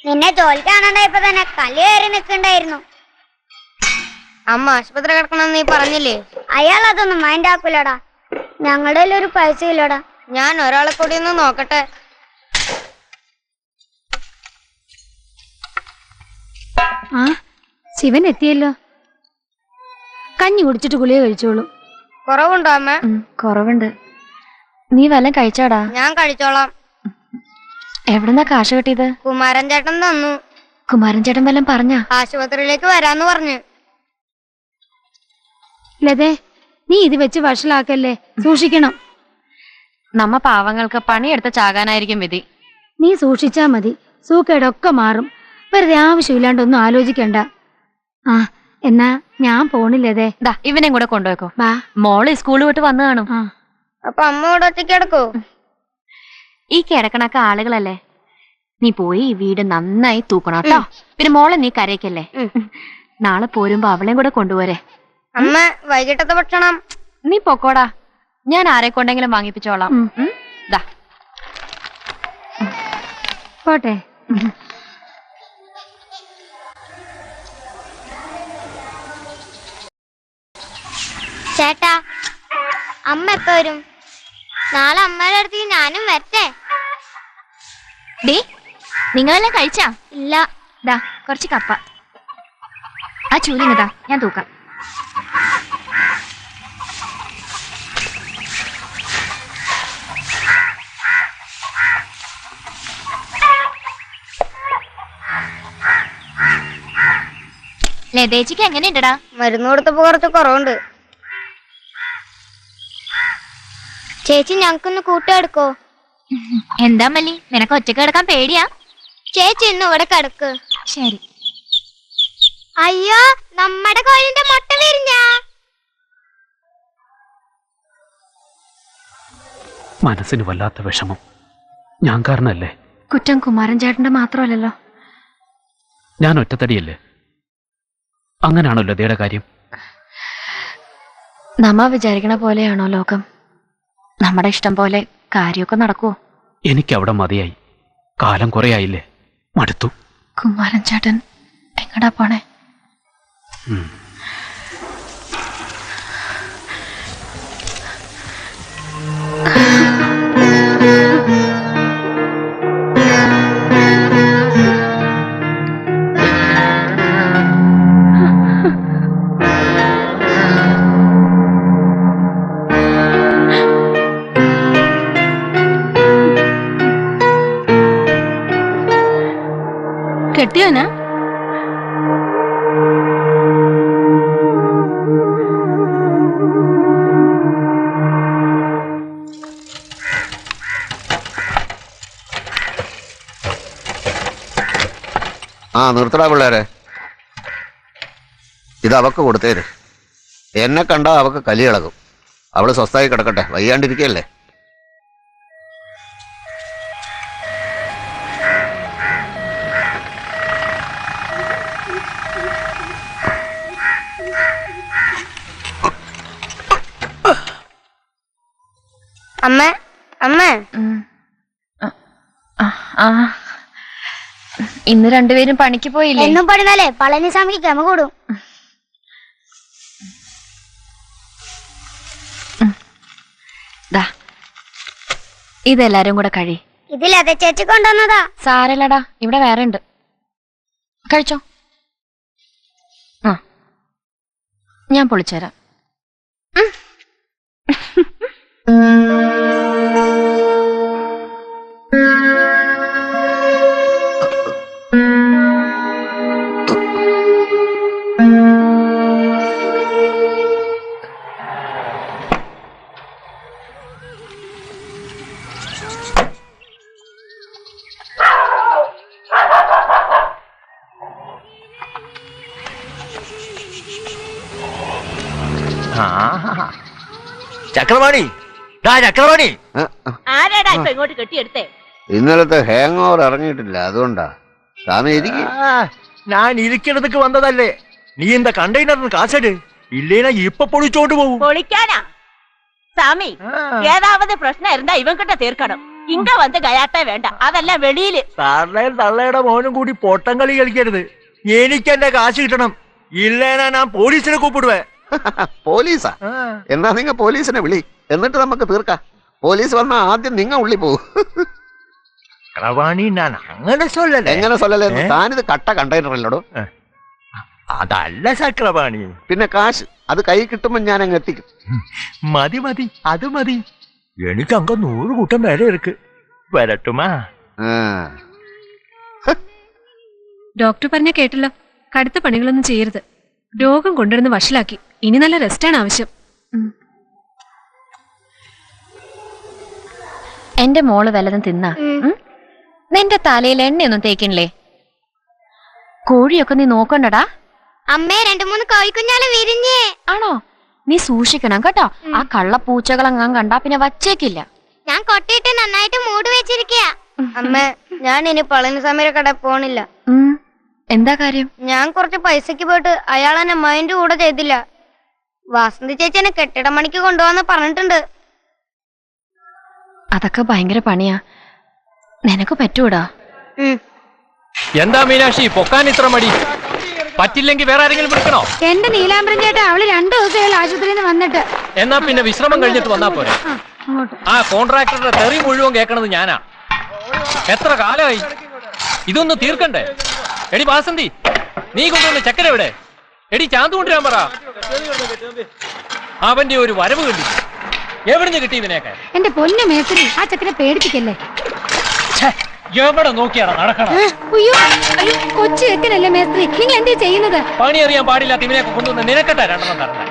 നിന്നെ തോൽക്കാണുണ്ടായപ്പോ തന്നെ കല്ല് കയറി നിൽക്കണ്ടായിരുന്നു. അമ്മ ആശുപത്രി കിടക്കണമെന്ന് നീ പറഞ്ഞില്ലേ? അയാൾ അതൊന്നും മൈൻഡ് ആക്കൂലടാ. ഞങ്ങളുടെ ഒരു പൈസ ഇല്ലടാ. ഞാൻ ഒരാളെ കൂടി ഒന്ന് നോക്കട്ടെ. ശിവൻ എത്തിയല്ലോ. കഞ്ഞി കുടിച്ചിട്ട് ഗുളിക കഴിച്ചോളൂ. കുറവുണ്ടോ അമ്മ? കുറവുണ്ട്. നീ വല്ലതും കഴിച്ചോടാ? ഞാൻ കഴിച്ചോളാം. എവിടെന്നാ കാശ് കിട്ടിയത്? കുമാരൻ ചേട്ടൻ തന്നു. കുമാരൻ ചേട്ടൻ വല്ലതും പറഞ്ഞാ? ആശുപത്രിയിലേക്ക് വരാന്ന് പറഞ്ഞു. ലതേ, നീ ഇത് വെച്ച് വഷളാക്കല്ലേ, സൂക്ഷിക്കണം. നമ്മ പാവങ്ങൾക്ക് പണിയെടുത്ത് ചാകാനായിരിക്കും വിധി. നീ സൂക്ഷിച്ചാ മതി, സൂക്കേടൊക്കെ മാറും. വെറുതെ ആവശ്യമില്ലാണ്ടൊന്നും ആലോചിക്കണ്ട. എന്നാ ഞാൻ പോണില്ലതേ. ഇവനെയും കൂടെ കൊണ്ടുപോയിക്കോ. മോള് സ്കൂൾ വിട്ട് വന്നു കാണും. അപ്പൊ അമ്മ ഇവിടെ ഒറ്റയ്ക്ക് കിടക്കോ? ഈ കിടക്കണൊക്കെ ആളുകളല്ലേ. നീ പോയി വീട് നന്നായി തൂക്കണം കേട്ടോ. പിന്നെ മോളെ നീ കരയ്ക്കല്ലേ. നാളെ പോരുമ്പോ അവളെയും കൂടെ കൊണ്ടുപോരെ. അമ്മ വൈകിട്ടത്തെ ഭക്ഷണം നീ പൊക്കോടാ, ഞാൻ ആരെ കൊണ്ടെങ്കിലും വാങ്ങിപ്പിച്ചോളാം. പോട്ടെ. ചേട്ടാ, അമ്മ എപ്പ വരും? നാളെ അമ്മയുടെ അടുത്തേക്ക് ഞാനും വരട്ടെ. നിങ്ങളെല്ലാം കഴിച്ചാ? ഇല്ല. കുറച്ച് കപ്പ. ആ ചൂലിങ്ങതാ, ഞാൻ തൂക്കാം. ലതേച്ചിക്ക് എങ്ങനെയുണ്ടടാ? മരുന്ന് കൊടുത്തപ്പോ കുറച്ച് കുറവുണ്ട്. ചേച്ചി ഞങ്ങൾക്കൊന്ന് കൂട്ടെടുക്കോ? എന്താ മല്ലി, നിനക്ക് ഒറ്റക്ക് കിടക്കാൻ പേടിയാ? ചേച്ചി ഇന്ന് ഇവിടെ കിടക്ക്. ശരി. അയ്യോ, നമ്മുടെ കോഴിന്റെ മുട്ട വിരിഞ്ഞ. മനസ്സിന് വല്ലാത്ത വിഷമം. ഞാൻ കാരണല്ലേ? കുറ്റം കുമാരൻ ചേട്ടന്റെ മാത്രമല്ലല്ലോ. ഞാൻ ഒറ്റത്തടിയല്ലേ? അങ്ങനാണോ ലതയുടെ കാര്യം? നമ്മ വിചാരിക്കണ പോലെയാണോ ലോകം? നമ്മുടെ ഇഷ്ടം പോലെ കാര്യമൊക്കെ നടക്കുവോ? എനിക്കവിടെ മതിയായി. കാലം കുറെ ആയില്ലേ, മടുത്തു. കുമാരൻ ചേട്ടൻ എങ്ങടാ പോണേ? കെട്ടിയോനാ? നിർത്തടാ പിള്ളേരെ. ഇത് അവക്ക് കൊടുത്തേര്. എന്നെ കണ്ടാ അവക്ക് കലി ഇളകും. അവള് സ്വസ്ഥായി കിടക്കട്ടെ, വയ്യാണ്ടിരിക്കല്ലേ. അമ്മ അമ്മ ഇന്ന് രണ്ടുപേരും പണിക്ക് പോയില്ലേ? എന്നും പണിതാലേ പളനിസ്വാമിക്ക് ക്ഷമ കൂടും. ഇതെല്ലാരും കൂടെ കഴി. ഇത് ലത ചേച്ചി കൊണ്ടുവന്നതാ. സാരല്ലടാ, ഇവിടെ വേറെ ഉണ്ട്. കഴിച്ചോ. ആ, ഞാൻ പൊളിച്ചുതരാം. ചക്രവാണി, ചക്രവാണി, ആരാടാ ഇപ്പൊ ഇങ്ങോട്ട് കെട്ടിയെടുത്തേ? ഇന്നലത്തെ ഹാങ് ഓവർ ഇറങ്ങിയിട്ടില്ല, അതുകൊണ്ടാ. സ്വാമി ഇരിക്കും. ഞാൻ ഇരിക്കണതൊക്കെ വന്നതല്ലേ. നീ എന്താ കണ്ടെയ്നറിന് കാശട് ഇല്ലേനാ ഇപ്പൊ പൊളിച്ചോണ്ട് പോകും. പൊളിക്കാനാ சாமி, ஏதாவது பிரச்சனை இருந்தா இவன் கிட்ட தீர்க்கணும். இங்க வந்து கயாட்டே வேண்டாம், அதெல்லாம் வெளியில. തള്ളയും തള്ളയുടെ മോനും കൂടി പൊട്ടം കളി കളിക്കരുത്. എനിക്ക് എന്റെ കാശ് കിട്ടണം, ഇല്ലേനാ ഞാൻ പോലീസിനെ കൂപ്പിടുവേ. പോലീസാ? എന്നാ നിങ്ങ പോലീസിനെ വിളി, എന്നിട്ട് നമുക്ക് തീർക്കാം. പോലീസ് വന്നാ ആദ്യം നിങ്ങ ഉള്ളി പോകും. ചക്രവാണി, ഞാൻ അങ്ങനെ സൊല്ലല്ലേ. എങ്ങനെ സൊല്ലല്ലേ? താനിത് കട്ട കണ്ടെയ്നറല്ലോടോ. അതല്ല ചക്രവാണി. പിന്നെ കാശ് അത് കൈ കിട്ടുമ്പോ ഞാൻ അങ്ങ് എത്തിക്കും. മതി മതി, അത് മതി. എനിക്ക് അങ്ങ് 100 കൂട്ടം വേറെ ഇருக்கு. വരട്ടുമാ. ഡോക്ടർ പറഞ്ഞ കേട്ടല്ലോ, കടുത്ത പണികളൊന്നും ചെയ്യരുത്. രോഗം കൊണ്ടുവരുന്ന വഷളാക്കി. ഇനി നല്ല റെസ്റ്റാണ് ആവശ്യം. എന്റെ മോള് വല്ലതും തിന്നാ? നിന്റെ തലയിൽ എണ്ണയൊന്നും തേക്കണില്ലേ? കോഴിയൊക്കെ നീ നോക്കണ്ടടാ. അമ്മേ 2-3 കോഴിക്കുഞ്ഞാല് വിരിഞ്ഞേ. ആണോ? നീ സൂക്ഷിക്കണം കേട്ടോ. ആ കള്ളപ്പൂച്ചകളെങ്ങാൻ കണ്ടാ പിന്നെ വച്ചേക്കില്ല. ഞാൻ കൊട്ടിയിട്ട് നന്നായിട്ട് മൂട് വെച്ചിരിക്കുക. അമ്മേ, ഞാൻ ഇനി പളനിസ്വാമിയുടെ കട പോണില്ല. എന്താ കാര്യം? ഞാൻ കുറച്ച് പൈസക്ക് പോയിട്ട് അയാൾ എന്നെ മൈൻഡ് കൂടെ ചെയ്തില്ല. വാസന്തി ചേച്ചി എന്നെ കെട്ടിട പണിക്ക് കൊണ്ടുപോകാന്ന് പറഞ്ഞിട്ടുണ്ട്. അതൊക്കെ ഭയങ്കര പണിയാ, നിനക്ക് പറ്റൂടാ? എന്താ മീനാക്ഷി പൊക്കാൻ ഇത്ര മടി? പറ്റില്ലെങ്കിൽ വേറെ ആരെങ്കിലും വിളിക്കണോ? എന്റെ നീലാംബരൻ ചേട്ടാ, അവള് 2 ദിവസമായി ആശുപത്രിയിൽ നിന്ന് വന്നിട്ട്. എന്നാ പിന്നെ വിശ്രമം കഴിഞ്ഞിട്ട് വന്നാ പോരെ. ആ കോൺട്രാക്ടറുടെ തെറി മുഴുവൻ കേൾക്കണത് ഞാനാ. എത്ര കാലമായി ഇതൊന്ന് തീർക്കണ്ടേ? എടി വാസന്തി, നീ കൊണ്ടുവന്ന ചക്കര എവിടെ? എടി ചാന്ത് കൊണ്ടുവരാൻ പറ. അവന്റെ ഒരു വരവ് കണ്ടു. എവിടുന്ന് കിട്ടി ഇതിനെയൊക്കെ? എന്റെ പൊന്നു മേസ്ത്രി, ആ ചക്കരെ പേടിപ്പിക്കല്ലേ. എവിടെ നോക്കിയാടാ നടക്കണം? കൊച്ചു ചെക്കനല്ലേ മേസ്ത്രി, നിങ്ങൾ എന്താ ചെയ്യുന്നത്? പണി അറിയാൻ പാടില്ലാത്ത ഇവനെയൊക്കെ കൊണ്ടുവന്ന് നിനക്കട്ടാ 2 തരണേ.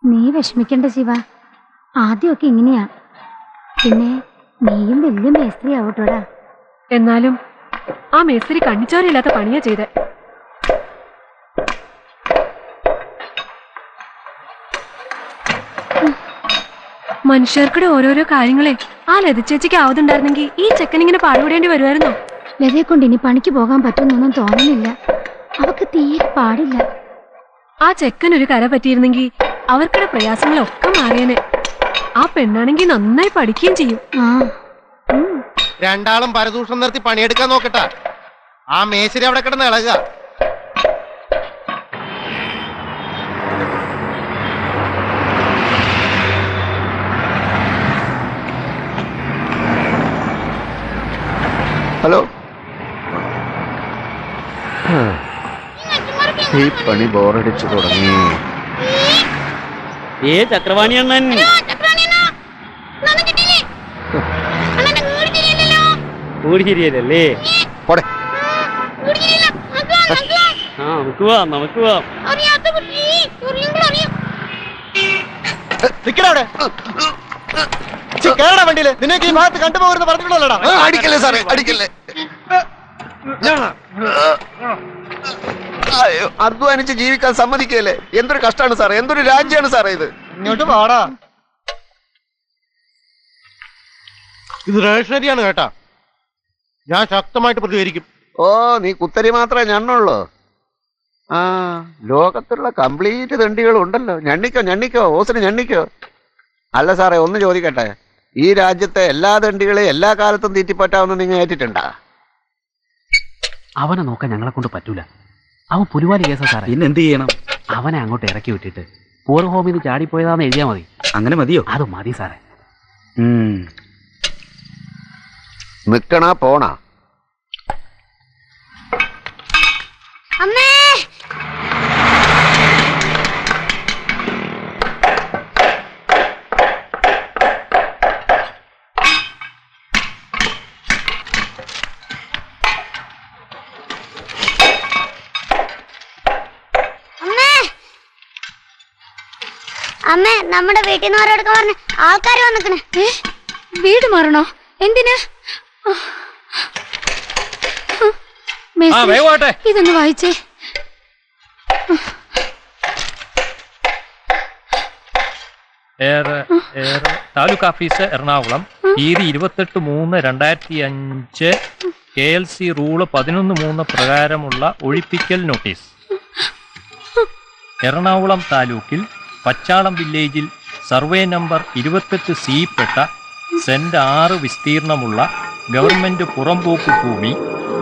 നീ വിഷമിക്കണ്ട ശിവ, ആദ്യമൊക്കെ ഇങ്ങനെയാ. പിന്നെ നീയും വലിയ മേസ്ത്രി ആവട്ടോടാ. എന്നാലും ആ മേസ്ത്രി കണ്ണിച്ചോരയില്ലാത്ത പണിയാ ചെയ്തേ. മനുഷ്യർക്കിടെ ഓരോരോ കാര്യങ്ങളെ ആ ലതിച്ചേച്ചിക്ക് ആവതുണ്ടായിരുന്നെങ്കിൽ ഈ ചെക്കനിങ്ങനെ പാടുപെടേണ്ടി വരുമായിരുന്നോ? ലതയെ കൊണ്ട് ഇനി പണിക്ക് പോകാൻ പറ്റുന്നൊന്നും തോന്നുന്നില്ല. അവക്ക് തീരെ പാടില്ല. ആ ചെക്കൻ ഒരു കര പറ്റിയിരുന്നെങ്കിൽ അവർക്കിടെ പ്രയാസങ്ങളൊക്കെ മാറിയനെ. ആ പെണ്ണാണെങ്കിൽ നന്നായി പഠിക്കുകയും ചെയ്യും. രണ്ടാളും പരദൂഷണം നിർത്തി പണിയെടുക്കാൻ നോക്കട്ടാ. ആ മേശരി അവിടെ കിടന്ന് ഇളകുക. ഹലോ, ഈ പണി ബോറടിച്ചു തുടങ്ങി. ചക്രവാണി അണ്ണൻ കൂടി ശരിയല്ലേ? പോടെ. നമുക്ക് പോവാം, നമുക്ക് പോവാം. വണ്ടിയില് നിനക്ക് ഈ ഭാഗത്ത് കണ്ടുപോകരുന്ന് പറഞ്ഞിട്ടുള്ളടാ. അടിക്കല്ലേ സാറേ, അടിക്കല്ലേ. അയ്യോ, അധ്വാനിച്ച് ജീവിക്കാൻ സമ്മതിക്കല്ലേ? എന്തൊരു കഷ്ടമാണ് സാറേ, എന്തൊരു രാജ്യമാണ് സാറേ ഇത്. ഇങ്ങോട്ട് പാടാ. ഇത് റേഷനരിയാണ് കേട്ടാ. ഞാൻ ശക്തമായിട്ട് പ്രതികരിക്കും. ഓ, നീ കുത്തരി മാത്രമേ ഞണ്ണുള്ളൂ. ആ ലോകത്തുള്ള കംപ്ലീറ്റ് തെണ്ടികളും ഉണ്ടല്ലോ. ഞണ്ണിക്കോ ഓസിന് ഞണ്ണിക്കോ. അല്ല സാറേ, ഒന്ന് ചോദിക്കട്ടെ, ഈ രാജ്യത്തെ എല്ലാ തെണ്ടികളെയും എല്ലാ കാലത്തും തീറ്റിപ്പറ്റാവുന്ന നിങ്ങൾ ഏറ്റിട്ടുണ്ടാ? അവനെ നോക്കാൻ ഞങ്ങളെ കൊണ്ട് പറ്റൂല. അവൻ പുലിവാലി കേസാ സാറേ. പിന്നെ എന്ത് ചെയ്യണം? അവനെ അങ്ങോട്ട് ഇറക്കി വിട്ടിട്ട് പൂർ ഹോമിൽ നിന്ന് ചാടിപ്പോയതാന്ന് എഴുതിയാ മതി. അങ്ങനെ മതിയോ? അത് മതി സാറേ. നിക്കണാ പോണാ? അമ്മേ അമ്മേ, നമ്മുടെ വീട്ടിൽ നിന്ന് ഓരോടൊക്കെ പറഞ്ഞ് ആൾക്കാർ വന്നിക്കണേ. വീട് മാറണോ? എന്തിനാ? ഇതൊന്ന് വായിച്ചേ. താലൂക്ക് ഓഫീസ് എറണാകുളം, തീയതി 28/3/2005, KLC റൂള് 11(3) പ്രകാരമുള്ള ഒഴിപ്പിക്കൽ നോട്ടീസ്. എറണാകുളം താലൂക്കിൽ പച്ചാളം വില്ലേജിൽ സർവേ നമ്പർ 28C പെട്ട സെന്റ് 6 വിസ്തീർണമുള്ള ഗവൺമെന്റ് പുറമ്പോക്ക് ഭൂമി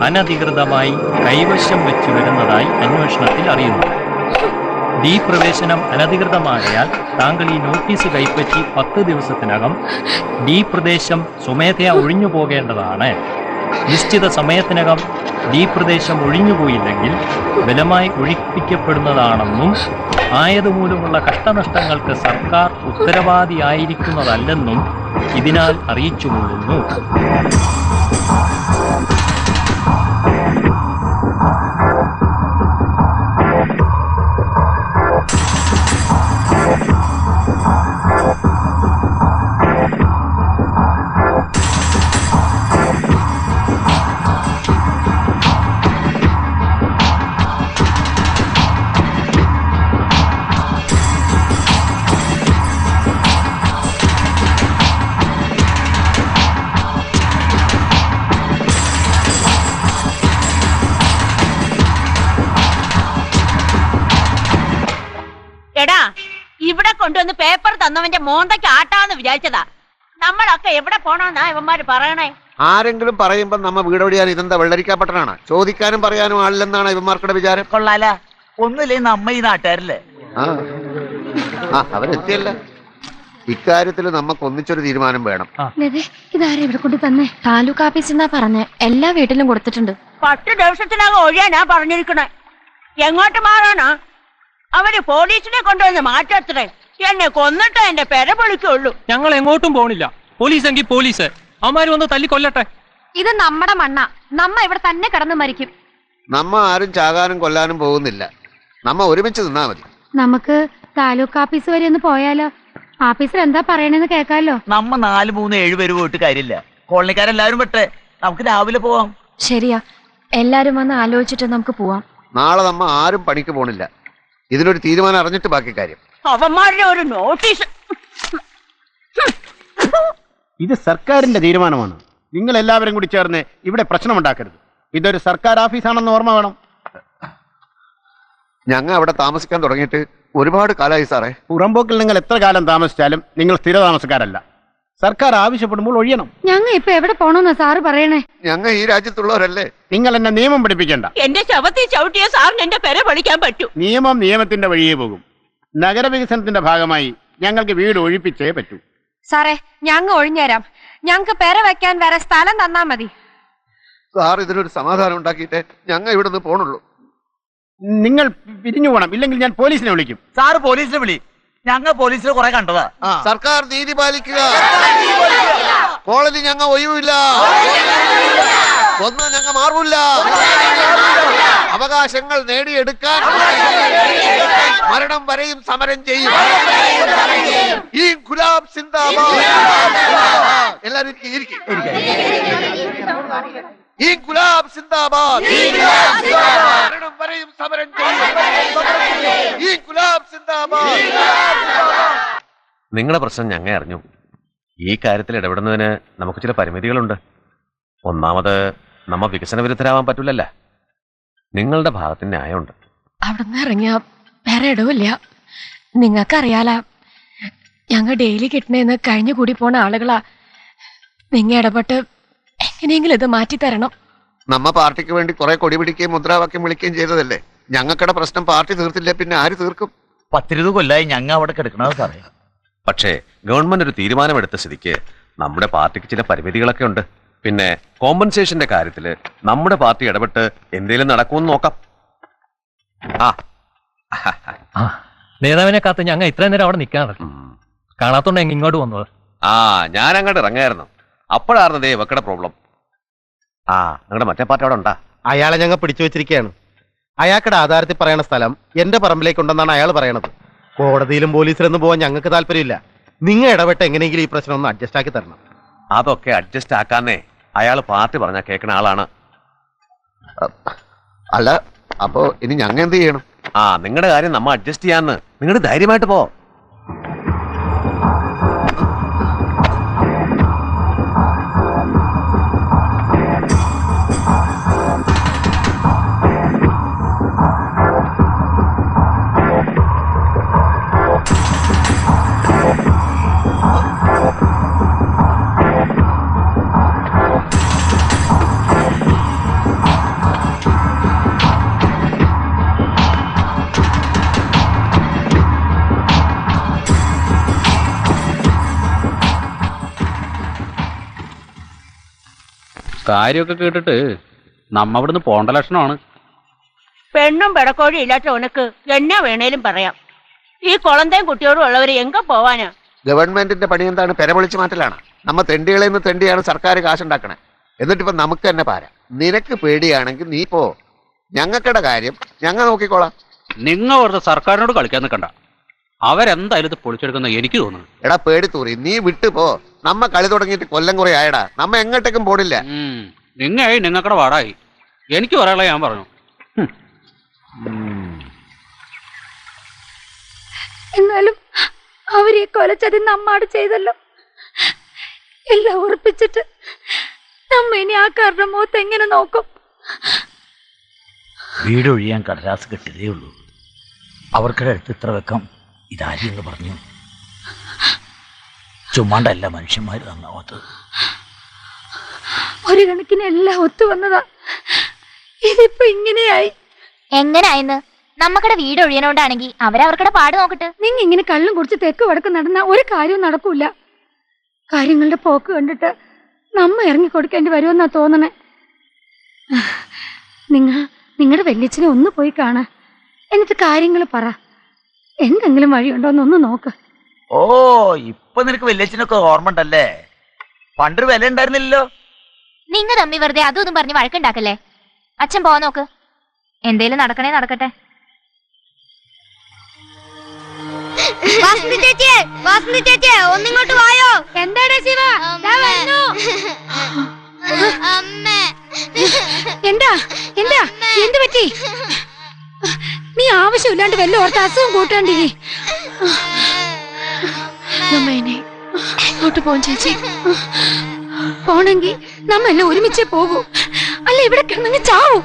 അനധികൃതമായി കൈവശം വെച്ചു വരുന്നതായി അന്വേഷണത്തിൽ അറിയുന്നു. ഡി പ്രവേശനം അനധികൃതമായാൽ താങ്കൾ ഈ നോട്ടീസ് കൈപ്പറ്റി 10 ദിവസത്തിനകം ഡി പ്രദേശം സ്വമേധയാ ഒഴിഞ്ഞു പോകേണ്ടതാണ്. നിശ്ചിത സമയത്തിനകം ഡി പ്രദേശം ഒഴിഞ്ഞുപോയില്ലെങ്കിൽ ബലമായി ഒഴിപ്പിക്കപ്പെടുന്നതാണെന്നും ആയതുമൂലമുള്ള കഷ്ടനഷ്ടങ്ങൾക്ക് സർക്കാർ ഉത്തരവാദിയായിരിക്കുന്നതല്ലെന്നും ഇതിനാൽ അറിയിച്ചുകൊള്ളുന്നു. എടാ, ഇവിടെ കൊണ്ടുവന്ന് പേപ്പർ തന്നവന്റെ മോന്തയ്ക്ക് ആട്ടാന്ന് വിചാരിച്ചതാ. നമ്മളൊക്കെ എവിടെ പോണോന്നാ ഇവന്മാര് പറയണേ? ആരെങ്കിലും പറയുമ്പോ നമ്മ വീടൊഴിയാൻ ഇതെന്താ വെള്ളരിക്കാപ്പെട്ടനാണ്? ചോദിക്കാനും പറയാനും ആളില്ലെന്നാണ് ഇവന്മാർക്കുടെ വിചാരം. കൊള്ളാല, ഒന്നുമില്ലേ നമ്മ ഈ നാട്ടുകാരല്ലേ? അവരെത്തിയല്ല. ഇക്കാര്യത്തിൽ നമുക്ക് ഒന്നിച്ചൊരു തീരുമാനം വേണം. ഇതാരും ഇവിടെ കൊണ്ട് തന്നെ? താലൂക്ക് ഓഫീസിൽ നിന്നാ പറഞ്ഞേ. എല്ലാ വീട്ടിലും കൊടുത്തിട്ടുണ്ട്. 10 ദിവസത്തിനകം ഒഴിയാനാ പറഞ്ഞിരിക്കണേ. എങ്ങോട്ട് മാറാനാ? അവര് പോലീസിനെ കൊണ്ടുവന്ന് മാറ്റത്രേ. എന്നെ കൊന്നിട്ട് എന്റെ പെര പൊളിക്കുള്ളൂ. ഞങ്ങൾ എങ്ങോട്ടും പോണില്ല. പോലീസ് എങ്കിൽ പോലീസ്, അവന്മാര് വന്ന് തല്ലിക്കൊല്ലട്ടെ. ഇത് നമ്മുടെ മണ്ണ. നമ്മ ഇവിടെ തന്നെ കിടന്ന് മരിക്കും. നമ്മ ആരും ചാകാനും കൊല്ലാനും പോകുന്നില്ല. നമ്മ ഒരുമിച്ച് നിന്നാ മതി. നമുക്ക് താലൂക്ക് ഓഫീസ് വരെ ഒന്ന് പോയാലോ? ഓഫീസർ എന്താ പറയണെന്ന് കേൾക്കാലോ. നമ്മ 4, 3, 7 പേര് പോയിട്ട് കാര്യമില്ല. കോളനിക്കാരെല്ലാരും പെട്ടെ. നമുക്ക് രാവിലെ പോവാം. ശരിയാ, എല്ലാരും വന്ന് ആലോചിച്ചിട്ട് നമുക്ക് പോവാം. നാളെ നമ്മ ആരും പണിക്ക് പോണില്ല. ഇതിനൊരു തീരുമാനം അറിഞ്ഞിട്ട് ബാക്കി കാര്യം. അവന്മാരുടെ ഒരു നോട്ടീസ്. ഇത് സർക്കാരിന്റെ തീരുമാനമാണ്. നിങ്ങൾ എല്ലാവരും കൂടി ചേർന്ന് ഇവിടെ പ്രശ്നമുണ്ടാക്കരുത്. ഇതൊരു സർക്കാർ ഓഫീസാണെന്ന് ഓർമ്മ വേണം. ഞങ്ങൾ അവിടെ താമസിക്കാൻ തുടങ്ങിയിട്ട് ഒരുപാട് കാലമായി സാറേ. പുറമ്പോക്കിൽ നിങ്ങൾ എത്ര കാലം താമസിച്ചാലും നിങ്ങൾ സ്ഥിര താമസക്കാരല്ല. സർക്കാർ ആവശ്യപ്പെടുമ്പോൾ ഒഴിയണം. ഞങ്ങൾ ഇപ്പൊ എവിടെ പോണോന്നാ സാറ് പറയണേ? ഞങ്ങൾ ഈ രാജ്യത്തുള്ളവരല്ലേ. നിങ്ങൾ എന്നെ നിയമം പഠിപ്പിക്കേണ്ട. എന്റെ ശവത്തിൽ ചവിട്ടിയ സാറിന് എന്റെ പെര പൊളിക്കാൻ പറ്റൂ. നിയമം നിയമത്തിന്റെ വഴിയേ പോകും. നഗരവികസനത്തിന്റെ ഭാഗമായി ഞങ്ങൾക്ക് വീട് ഒഴിപ്പിച്ചേ പറ്റൂ. സാറേ, ഞങ്ങൾ ഒഴിഞ്ഞുതരാം. ഞങ്ങൾക്ക് പെര വെക്കാൻ വേറെ സ്ഥലം തന്നാ മതി. സാർ ഇതിനൊരു സമാധാനം ഉണ്ടാക്കിയിട്ടേ ഞങ്ങൾ ഇവിടെ നിന്ന് പോണുള്ളൂ. നിങ്ങൾ പിരിഞ്ഞു പോകണം, ഇല്ലെങ്കിൽ ഞാൻ പോലീസിനെ വിളിക്കും. സാറ് പോലീസിനെ വിളി. ഞങ്ങൾ പോലീസിനെ കുറെ കണ്ടതാ. സർക്കാർ നീതി പാലിക്കുക. കോളനി ഞങ്ങൾ ഒഴിവില്ല. ഒന്നും ഞങ്ങൾ മാറൂല്ല. അവകാശങ്ങൾ നേടിയെടുക്കാൻ മരണം വരെയും സമരം ചെയ്യും. ഈ ഗുലാബ് സിന്ദാബാദ്. എല്ലാരും ഈ ഗുലാബ് സിന്ദാബാദ്. മരണം വരെയും സമരം ചെയ്യും. ഈ ഗുലാബ് സിന്ദാബാദ്. നിങ്ങളുടെ പ്രശ്നം ഞങ്ങൾ അറിഞ്ഞു. ഈ കാര്യത്തിൽ ഇടപെടുന്നതിന് നമുക്ക് ചില പരിമിതികളുണ്ട്. ഒന്നാമത് നമ്മ വികസന വിരുദ്ധരാവാൻ പറ്റില്ലല്ല. നിങ്ങളുടെ ഭാഗത്തിന് ന്യായമുണ്ട്. അവിടുന്ന് ഇറങ്ങിയ വേറെ ഇടവില്ല. നിങ്ങൾക്കറിയാല, ഞങ്ങൾ ഡെയിലി കിട്ടണേന്ന് കഴിഞ്ഞു കൂടി പോണ ആളുകളാ. നിങ്ങ ഇടപെട്ട് എങ്ങനെയെങ്കിലും ഇത് മാറ്റി തരണം. നമ്മ പാർട്ടിക്ക് വേണ്ടി കുറെ കൊടി പിടിക്കുകയും മുദ്രാവാക്യം വിളിക്കുകയും ചെയ്തതല്ലേ. ഞങ്ങൾക്കിടെ പ്രശ്നം പാർട്ടി തീർത്തില്ല, പിന്നെ ആര് തീർക്കും? 10-20 കൊല്ലായി ഞങ്ങ അവിടെ കിടക്കണത് സാറേ. പക്ഷേ ഗവൺമെന്റ് ഒരു തീരുമാനമെടുത്ത സ്ഥിതിക്ക് നമ്മുടെ പാർട്ടിക്ക് ചില പരിമിതികളൊക്കെ ഉണ്ട്. പിന്നെ കോമ്പൻസേഷന്റെ കാര്യത്തില് നമ്മുടെ പാർട്ടി ഇടപെട്ട് എന്തേലും നടക്കുമെന്ന് നോക്കാം. നേതാവിനെ കാത്ത് ഞങ്ങൾ ഇത്രയും നേരം അവിടെ നിൽക്കാറുണ്ട്. കാണാത്തോണ്ട് ഞങ്ങൾ ഇങ്ങോട്ട് വന്നത്. ഞാൻ അങ്ങോട്ട് ഇറങ്ങായിരുന്നു. അപ്പോഴായിരുന്നു ദേ വെക്കടെ പ്രോബ്ലം. നിങ്ങളുടെ മറ്റേ പാർട്ടി അവിടെ ഉണ്ടാ? അയാളെ ഞങ്ങൾ പിടിച്ചു വെച്ചിരിക്കുകയാണ്. അയാൾക്കടെ ആധാരത്തിൽ പറയണ സ്ഥലം എന്റെ പറമ്പിലേക്കുണ്ടെന്നാണ് അയാൾ പറയണത്. കോടതിയിലും പോലീസിലൊന്നും പോകാൻ ഞങ്ങൾക്ക് താല്പര്യമില്ല. നിങ്ങൾ ഇടപെട്ട് എങ്ങനെയെങ്കിലും ഈ പ്രശ്നം ഒന്ന് അഡ്ജസ്റ്റ് ആക്കി തരണം. അതൊക്കെ അഡ്ജസ്റ്റ് ആക്കാന്നേ അയാൾ പാർട്ടി പറഞ്ഞാൽ കേൾക്കുന്ന ആളാണ്. അല്ല, അപ്പോ ഇനി ഞങ്ങൾ എന്ത് ചെയ്യണം? നിങ്ങളുടെ കാര്യം നമ്മ അഡ്ജസ്റ്റ് ചെയ്യാന്ന്. നിങ്ങൾ ധൈര്യമായിട്ട് പോ. കാര്യമൊക്കെ കേട്ടിട്ട് നമ്മ ഇവിടുന്ന് പോണ്ട ലക്ഷണമാണ്. പെണ്ണും പെടക്കോഴി ഇല്ലാത്ത ഉനക്ക് എന്നാ വേണേലും പറയാം. ഈ കുളന്തയും കുട്ടിയോടും ഉള്ളവര് എങ്ക പോവാനാ? ഗവൺമെന്റിന്റെ പണി എന്താണ്? പെരപൊളിച്ച് മാറ്റലാണ്. നമ്മ തെണ്ടികളെ നിന്ന് തെണ്ടിയാണ് സർക്കാർ കാശുണ്ടാക്കണേ. എന്നിട്ടിപ്പോ നമുക്ക് തന്നെ പാര. നിനക്ക് പേടിയാണെങ്കിൽ നീ പോ. ഞങ്ങൾക്കിടെ കാര്യം ഞങ്ങൾ നോക്കിക്കോളാം. നിങ്ങൾ വെറുതെ സർക്കാരിനോട് കളിക്കാൻ നിൽക്കണ്ട. അവരെന്തായാലും ഇത് പൊളിച്ചെടുക്കുന്ന എനിക്ക് തോന്നുന്നു. എടാ പേടി തൂറി, നീ വിട്ടു പോ. നമ്മ കളി തുടങ്ങിയിട്ട് കൊല്ലം കുറെ ആയടാ. നമ്മ എങ്ങോട്ടേക്കും പോണില്ല. നിങ്ങായി നിങ്ങൾക്കടെ വാടായി. എനിക്ക് പറയാനുള്ള ഞാൻ പറഞ്ഞു. എന്നാലും അവരെ കൊലച്ചതി നമ്മാട് ചെയ്തല്ലോ. എല്ലാം ഉറപ്പിച്ചിട്ട് നമ്മ ഇനി ആ കാരുടെ മുഖത്ത് എങ്ങനെ നോക്കും? വീട് ഒഴിയാൻ കടലാസ് കിട്ടിയതേ ഉള്ളൂ. അവർക്കിടെ അടുത്ത് ഇത്ര വെക്കാം ഇതാരെന്ന് പറഞ്ഞു. ചുമ്മാണ്ടല്ല മനുഷ്യന്മാർ നന്നാവാത്തത്. ഒരു കണക്കിന് എല്ലാം ഒത്തു വന്നതാ. ഇതിപ്പോ ഇങ്ങനെയായി. എങ്ങനായിന്ന്? നമ്മക്കടെ വീട് ഒഴിയണോണ്ടാണെങ്കിൽ അവരവർക്കടെ പാട് നോക്കട്ടെ. നിങ്ങ ഇങ്ങനെ കള്ളും കുടിച്ച് തെക്ക് വടക്ക് നടന്ന ഒരു കാര്യവും നടക്കൂല. കാര്യങ്ങളുടെ പോക്ക് കണ്ടിട്ട് നമ്മ ഇറങ്ങി കൊടുക്കേണ്ടി വരുമെന്നാ തോന്നണേ. നിങ്ങളുടെ വല്യച്ഛനെ ഒന്ന് പോയി കാണ. എന്നിട്ട് കാര്യങ്ങൾ പറ. എന്തെങ്കിലും വഴിയുണ്ടോന്നൊന്ന് നോക്ക്. ഓ, ഇപ്പൊ നിനക്ക് വല്യച്ഛനൊക്കെ ഓർമ്മ ഉണ്ടല്ലേ? പണ്ടൊരു വില ഉണ്ടായിരുന്നില്ലല്ലോ. നിങ്ങ തമ്മി വെറുതെ അതൊന്നും പറഞ്ഞ് വഴക്കുണ്ടാക്കല്ലേ. അച്ഛൻ പോ നോക്ക്. എന്തേലും നടക്കണേ നടക്കട്ടെ. ചേച്ചി ഒന്നിങ്ങോട്ട് വായോ. എന്താണ് ശിവ? എന്താ എന്താ എന്ത് പറ്റി? നീ ആവശ്യമില്ലാണ്ട് വല്ല ഓർത്ത് അസുഖം കൂട്ടാണ്ടി. ഇങ്ങോട്ട് പോവും ചേച്ചി. പോണെങ്കി നമ്മെല്ലാം ഒരുമിച്ചേ പോകൂ. അല്ല ഇവിടെ കിടന്നങ്ങ് ചാവൂ.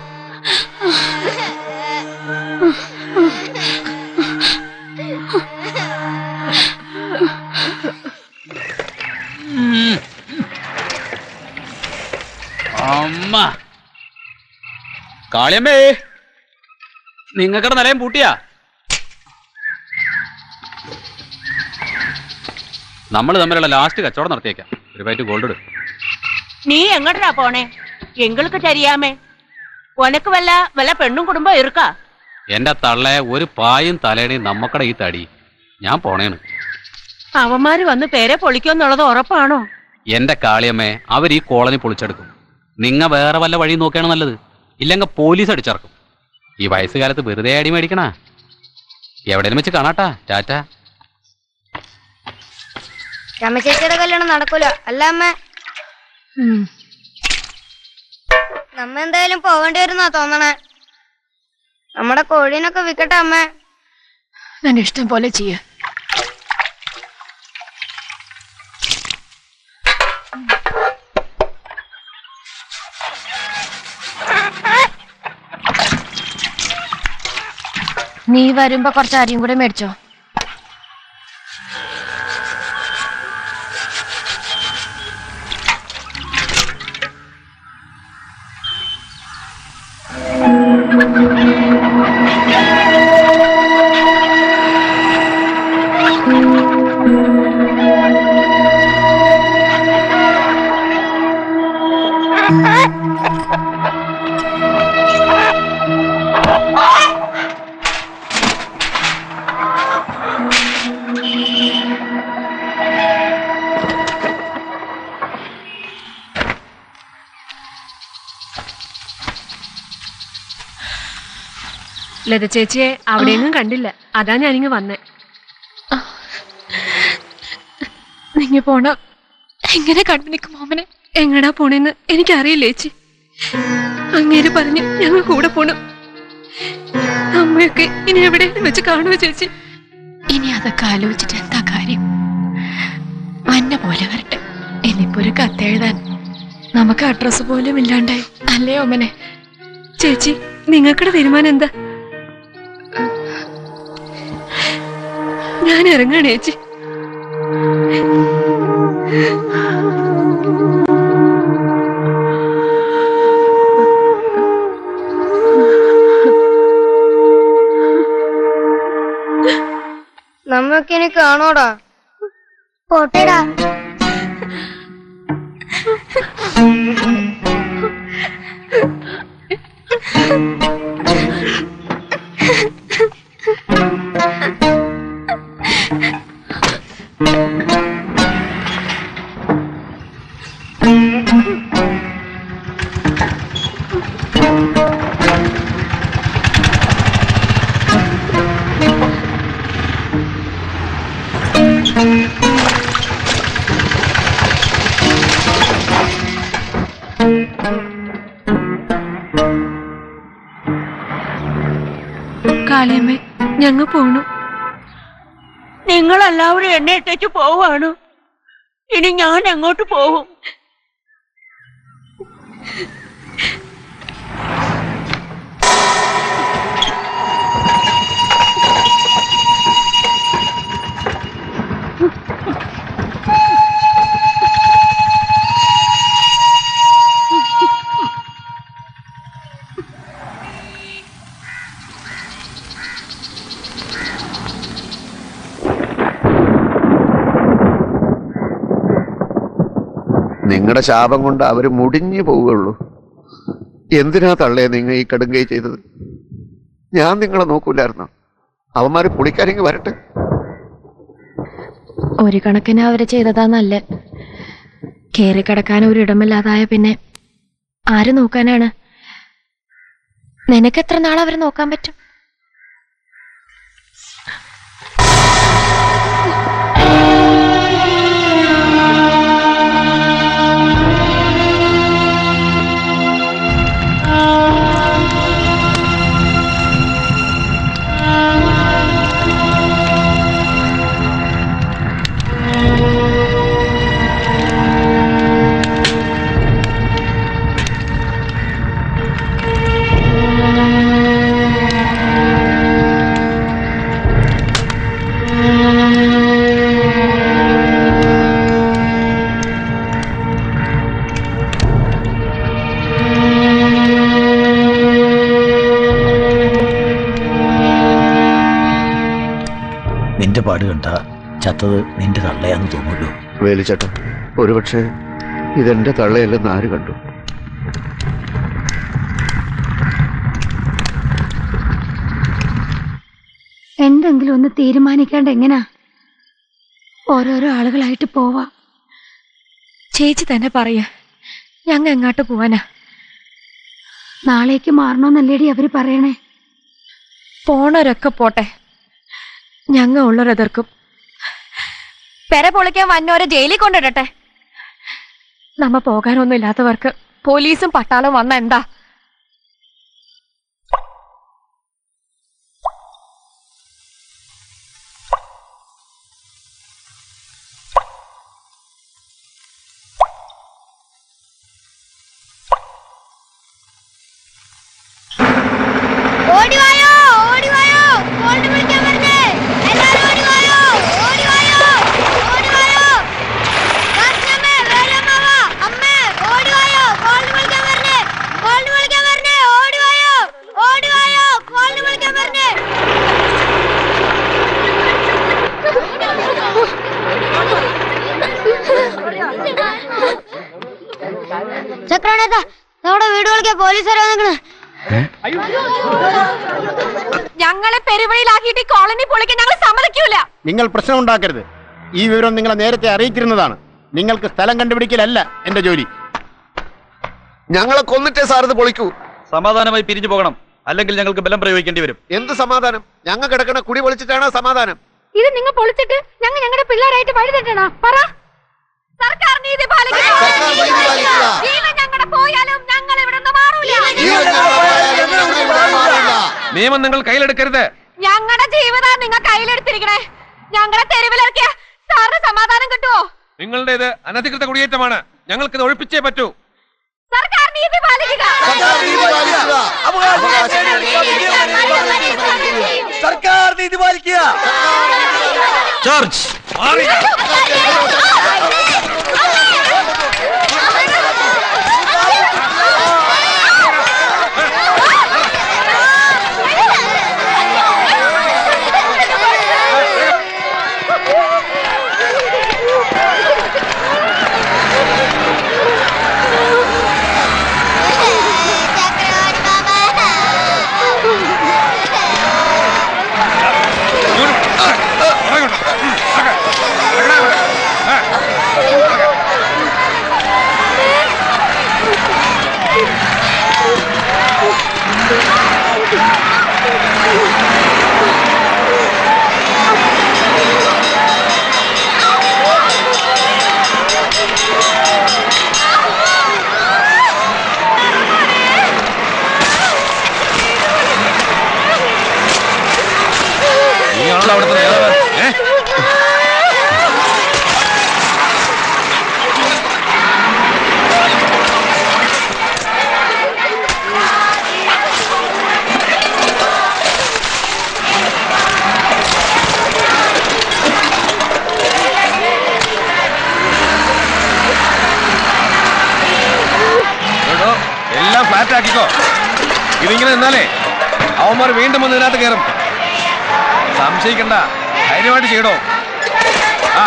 അമ്മ കാളിയമ്മേ, നിങ്ങൾക്കടെ നിലയം പൂട്ടിയാ? നമ്മൾ തമ്മിലുള്ള ലാസ്റ്റ് കച്ചവടം നടത്തിയേക്കാം. ഒരു പൈറ്റ് ഗോൾഡ് ഇട്. നീ എങ്ങോട്ടാ പോണേ? എങ്ങൾക്ക് ചരിയാമേ. ഉനക്ക് വല്ല പെണ്ണും കുടുംബം ഇറുക്കാ? എന്റെ തള്ളെ ഒരു പായും തലേണയും നമ്മക്കടെ ഈ തടി. ഞാൻ പോണേണ്. അവന്മാര് വന്ന് പേരെ പൊളിക്കുമെന്നുള്ളത് ഉറപ്പാണോ? എന്റെ കാളിയമ്മേ, അവർ ഈ കോളനി പൊളിച്ചെടുക്കും. നിങ്ങ വേറെ വല്ല വഴി നോക്കിയാണ് നല്ലത്. ഇല്ലെങ്കിൽ പോലീസ് അടിച്ചിറക്കും. ഈ വയസ്സുകാലത്ത് വെറുതെ അടി മേടിക്കണ. എവിടെയും വെച്ച് കാണാട്ടാ. ടാറ്റ. രമശേച്ചിയുടെ കല്യാണം നടക്കൂല അല്ല അമ്മ? നമ്മ എന്തായാലും പോവേണ്ടി വരുന്നാ തോന്നണേ. നമ്മുടെ കോഴീനൊക്കെ വിൽക്കട്ടെ അമ്മ. ഞാൻ ഇഷ്ടം പോലെ ചെയ്യ. നീ വരുമ്പോ കുറച്ച് അരിയും കൂടെ മേടിച്ചോ. ലത ചേച്ചിയെ അവിടെയൊന്നും കണ്ടില്ല, അതാ ഞാനിങ്ങ് വന്നേ. നിങ്ങ പോണ എങ്ങനെ കണ്ടു നിൽക്കും മാമനെ? എങ്ങടാ പോണെന്ന് എനിക്കറിയില്ല ചേച്ചി. അങ്ങേര് പറഞ്ഞു ഞങ്ങൾ കൂടെ പോണം. അമ്മയൊക്കെ ഇനി എവിടെയെങ്കിലും വെച്ച് കാണുമോ ചേച്ചി? ഇനി അതൊക്കെ ആലോചിച്ചിട്ട് എന്താ കാര്യം? അന്ന പോലെ വരട്ടെ. ഇനിയിപ്പോ ഒരു കത്തെഴുതാൻ നമുക്ക് അഡ്രസ് പോലും ഇല്ലാണ്ടായി അല്ലേ ഓമനെ? ചേച്ചി നിങ്ങൾക്കുടെ തീരുമാനം എന്താ? ഞാൻ ഇറങ്ങാണ് ചേച്ചി. നമ്മക്ക് ഇനി കാണോടാ? പോട്ടേടാ. കാളിയമ്മേ, ഞങ്ങൾ പോണു. നിങ്ങളെല്ലാവരും എന്നെ ഇട്ടേച്ച് പോവാണ്. ഇനി ഞാൻ എങ്ങോട്ട് പോവും? നിങ്ങളുടെ ശാപം കൊണ്ട് അവര് മുടിഞ്ഞു പോവുകയുള്ളൂ. എന്തിനാ തള്ളേ നിങ്ങൾ ഈ കടുങ്കൈ ചെയ്തത്? ഞാൻ നിങ്ങളെ നോക്കൂലായിരുന്നോ? അവന്മാര് പുളിക്കാരെങ്കിൽ വരട്ടെ. ഒരു കണക്കിന് അവര് ചെയ്തതാ നല്ല. കേറി കിടക്കാൻ ഒരിടമില്ലാതായ പിന്നെ ആര് നോക്കാനാണ്? നിനക്ക് എത്ര നാൾ അവരെ നോക്കാൻ പറ്റും? നിന്റെ പാട് കണ്ട ചത്തത് നിന്റെ തള്ളയാന്ന് തോന്നുള്ളൂ. വേലിച്ചേട്ടൻ, ഒരുപക്ഷെ ഇതെന്റെ തള്ളയല്ലെന്ന് ആര് കണ്ടു? എന്തെങ്കിലും ഒന്ന് തീരുമാനിക്കാണ്ട് എങ്ങനാ? ഓരോരോ ആളുകളായിട്ട് പോവാ. ചേച്ചി തന്നെ പറയാ, ഞങ്ങ എങ്ങോട്ട് പോവാനാ? നാളേക്ക് മാറണോന്നല്ലേടി അവര് പറയണേ. പോണവരൊക്കെ പോട്ടെ, ഞങ്ങ ഉള്ളവരെതിർക്കും. പെര പൊളിക്കാൻ വന്നോരെ ജയിലിൽ കൊണ്ടിടട്ടെ. നമ്മ പോകാനൊന്നും ഇല്ലാത്തവർക്ക് പോലീസും പട്ടാളവും വന്ന എന്താ? ഓടിവായോ, ഓടിവായോ, ഞങ്ങളെ പെരുവഴിയിലാക്കിയിട്ട് കോളനി പൊളിക്കാൻ ഞങ്ങൾ സമ്മതിക്കൂല. നിങ്ങൾ പ്രശ്നം ഉണ്ടാക്കരുത്. ഈ വിവരം നിങ്ങളെ നേരത്തെ അറിയിച്ചിരുന്നതാണ്. നിങ്ങൾക്ക് സ്ഥലം കണ്ടുപിടിക്കലല്ല എന്റെ ജോലി. ഞങ്ങളെ കൊന്നിട്ടേ സാർ ഇത് പൊളിക്കൂ. സമാധാനമായി പിരിഞ്ഞു പോകണം, അല്ലെങ്കിൽ ഞങ്ങൾക്ക് ബലം പ്രയോഗിക്കേണ്ടി വരും. എന്ത് സമാധാനം? ഞങ്ങൾ കിടക്കണ കുടി പൊളിച്ചിട്ടാണ് സമാധാനം. ഇത് നിങ്ങൾ പൊളിച്ചിട്ട് ഞങ്ങളുടെ പിള്ളേരായിട്ട് വഴി തെറ്റണോ? പറ. സർക്കാർ നീതി പാലിക്കുക. ജീവൻ ഞങ്ങളുടെ പോയാലും ഞങ്ങൾ ഇവിടെ നിന്ന് മാറൂല. നിയമം നിങ്ങൾ കയ്യിലെടുക്കരുത്. ഞങ്ങളുടെ ജീവിതം നിങ്ങൾ കയ്യിലെടുത്തിരിക്കണേ. ഞങ്ങളെ തെരുവിലിറക്കിയ സാറിന് സമാധാനം കിട്ടുമോ? നിങ്ങളുടേത് അനധികൃത കുടിയേറ്റമാണ്. ഞങ്ങൾക്കിത് ഒഴിപ്പിച്ചേ പറ്റൂ. സർക്കാർ നീതി പാലിക്കുക. സർക്കാർ നീതി പാലിക്കുക. ചർച്ച് എല്ലാം ഫ്ലാറ്റ് ആക്കിക്കോ. ഇതിങ്ങനെ നിന്നാലേ അവന്മാർ വീണ്ടും വന്ന് ഇതിനകത്ത് കയറും. സംശയിക്കണ്ട, ധൈര്യമായിട്ട് ചെയ്യണോ. ആ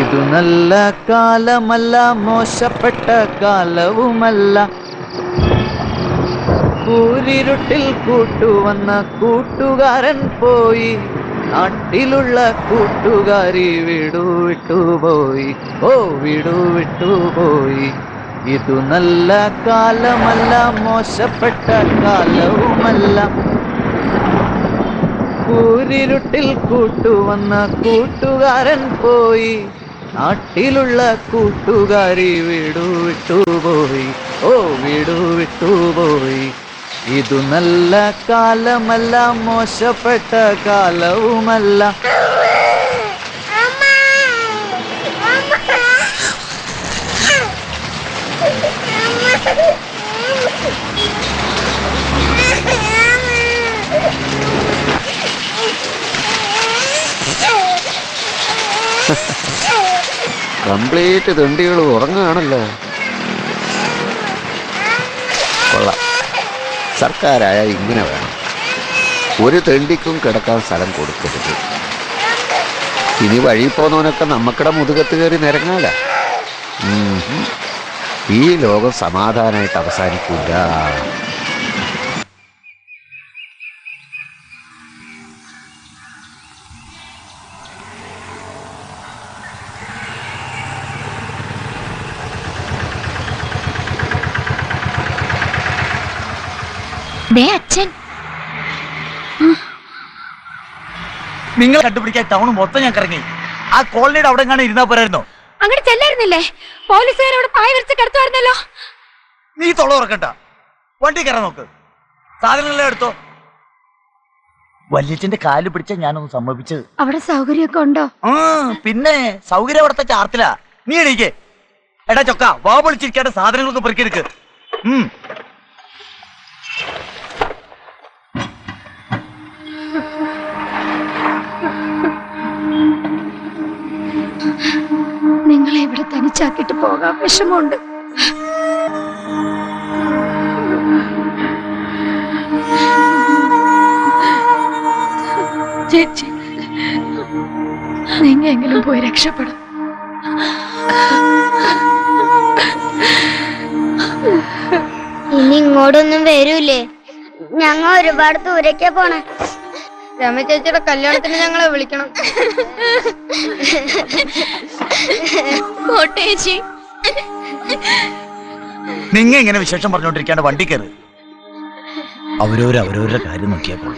ഇതു നല്ല കാലമല്ല, മോശപ്പെട്ട കാലവുമല്ല. കൂരിരുട്ടിൽ കൂട്ടുവന്ന കൂട്ടുകാരൻ പോയി, നാട്ടിലുള്ള കൂട്ടുകാരി വീടു വിട്ടുപോയി. ഓ വീടു വിട്ടുപോയി. ഇതു നല്ല കാലമല്ല, മോശപ്പെട്ട കാലവുമല്ല. കൂരിരുട്ടിൽ കൂട്ടുവന്ന കൂട്ടുകാരൻ പോയി, നാട്ടിലുള്ള കൂട്ടുകാരി വീടു വിട്ടുപോയി. ഓ വീടു വിട്ടുപോയി. ഇതു നല്ല കാലമല്ല, മോശപ്പെട്ട കാലവുമല്ല. കംപ്ലീറ്റ് തെണ്ടികൾ ഉറങ്ങുകയാണല്ലോ. കൊള്ളാം. സർക്കാരായ ഇങ്ങനെ വേണം. ഒരു തെണ്ടിക്കും കിടക്കാൻ സ്ഥലം കൊടുക്കരുത്. ഇനി വഴി പോന്നവനൊക്കെ നമ്മക്കടെ മുതുകത്ത് കയറി നിരങ്ങാല. ഈ ലോകം സമാധാനമായിട്ട് അവസാനിക്കില്ല. അച്ഛൻ നിങ്ങൾ കണ്ടുപിടിക്കാൻ ടൗൺ മൊത്തം ഞാൻ കറങ്ങി. ആ കോളനിയുടെ അവിടെ എങ്ങാനും ഇരുന്നാ പോരായിരുന്നോ? അങ്ങനെ ചെല്ലായിരുന്നില്ലേ? പോലീസുകാരോട് പായ വിരിച്ച് കിടത്തുമായിരുന്നല്ലോ. നീ തൊള്ള ഉറക്കണ്ട, വണ്ടി കയറാൻ നോക്ക്. സാധനങ്ങളെല്ലാം എടുത്തോ. വല്യച്ഛന്റെ കാല് പിടിച്ച ഞാനൊന്ന് സമ്മതിച്ചത്. അവിടെ സൗകര്യമൊക്കെ ഉണ്ടോ? പിന്നെ സൗകര്യം അവിടത്തെ ചാർത്തില. നീ എണീക്കേ. എടാ ചൊക്ക, വാ പൊളിച്ചിരിക്കാണ്ട് സാധനങ്ങളൊക്കെ പെറുക്കിയെടുക്ക്. തനിച്ചാക്കിട്ട് പോകാൻ വിഷമമുണ്ട്. ചേച്ചി, നിങ്ങൾ എങ്കിലും പോയി രക്ഷപ്പെടും. ഇനി ഇങ്ങോട്ടൊന്നും വരൂലേ? ഞങ്ങൾ ഒരുപാട് ദൂരേക്കാ പോണേ. രമ ചേച്ചിയുടെ കല്യാണത്തിന് ഞങ്ങളെ വിളിക്കണം. കോട്ടേച്ചി, നിങ്ങ ഇങ്ങനെ വിശേഷം പറഞ്ഞോണ്ടിരിക്കാണ്ട് വണ്ടി കയറ്. അവരവരുടെ കാര്യം നോക്കിയപ്പോൾ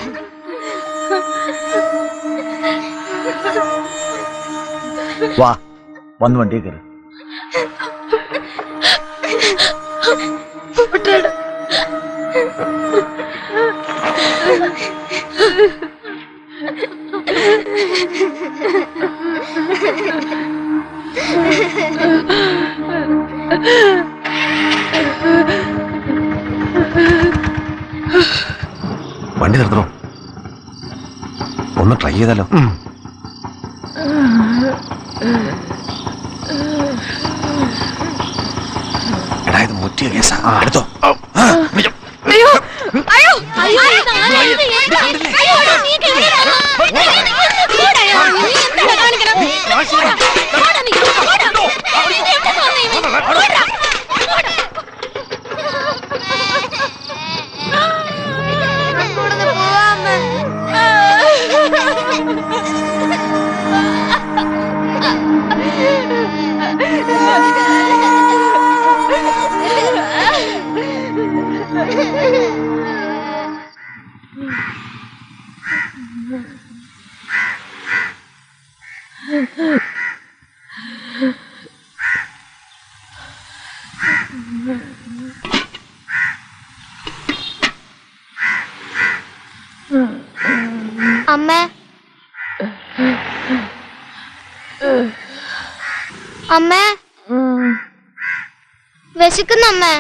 വാ, വന്ന് വണ്ടി കയറി. വണ്ടി നിർത്തണോ? ഒന്ന് ട്രൈ ചെയ്താലോ? എടാ, ഇത് മുറ്റിയ കേസാ. എടുത്തോ. അമ്മേ, അമ്മേ, വിശക്കുന്നു അമ്മേ.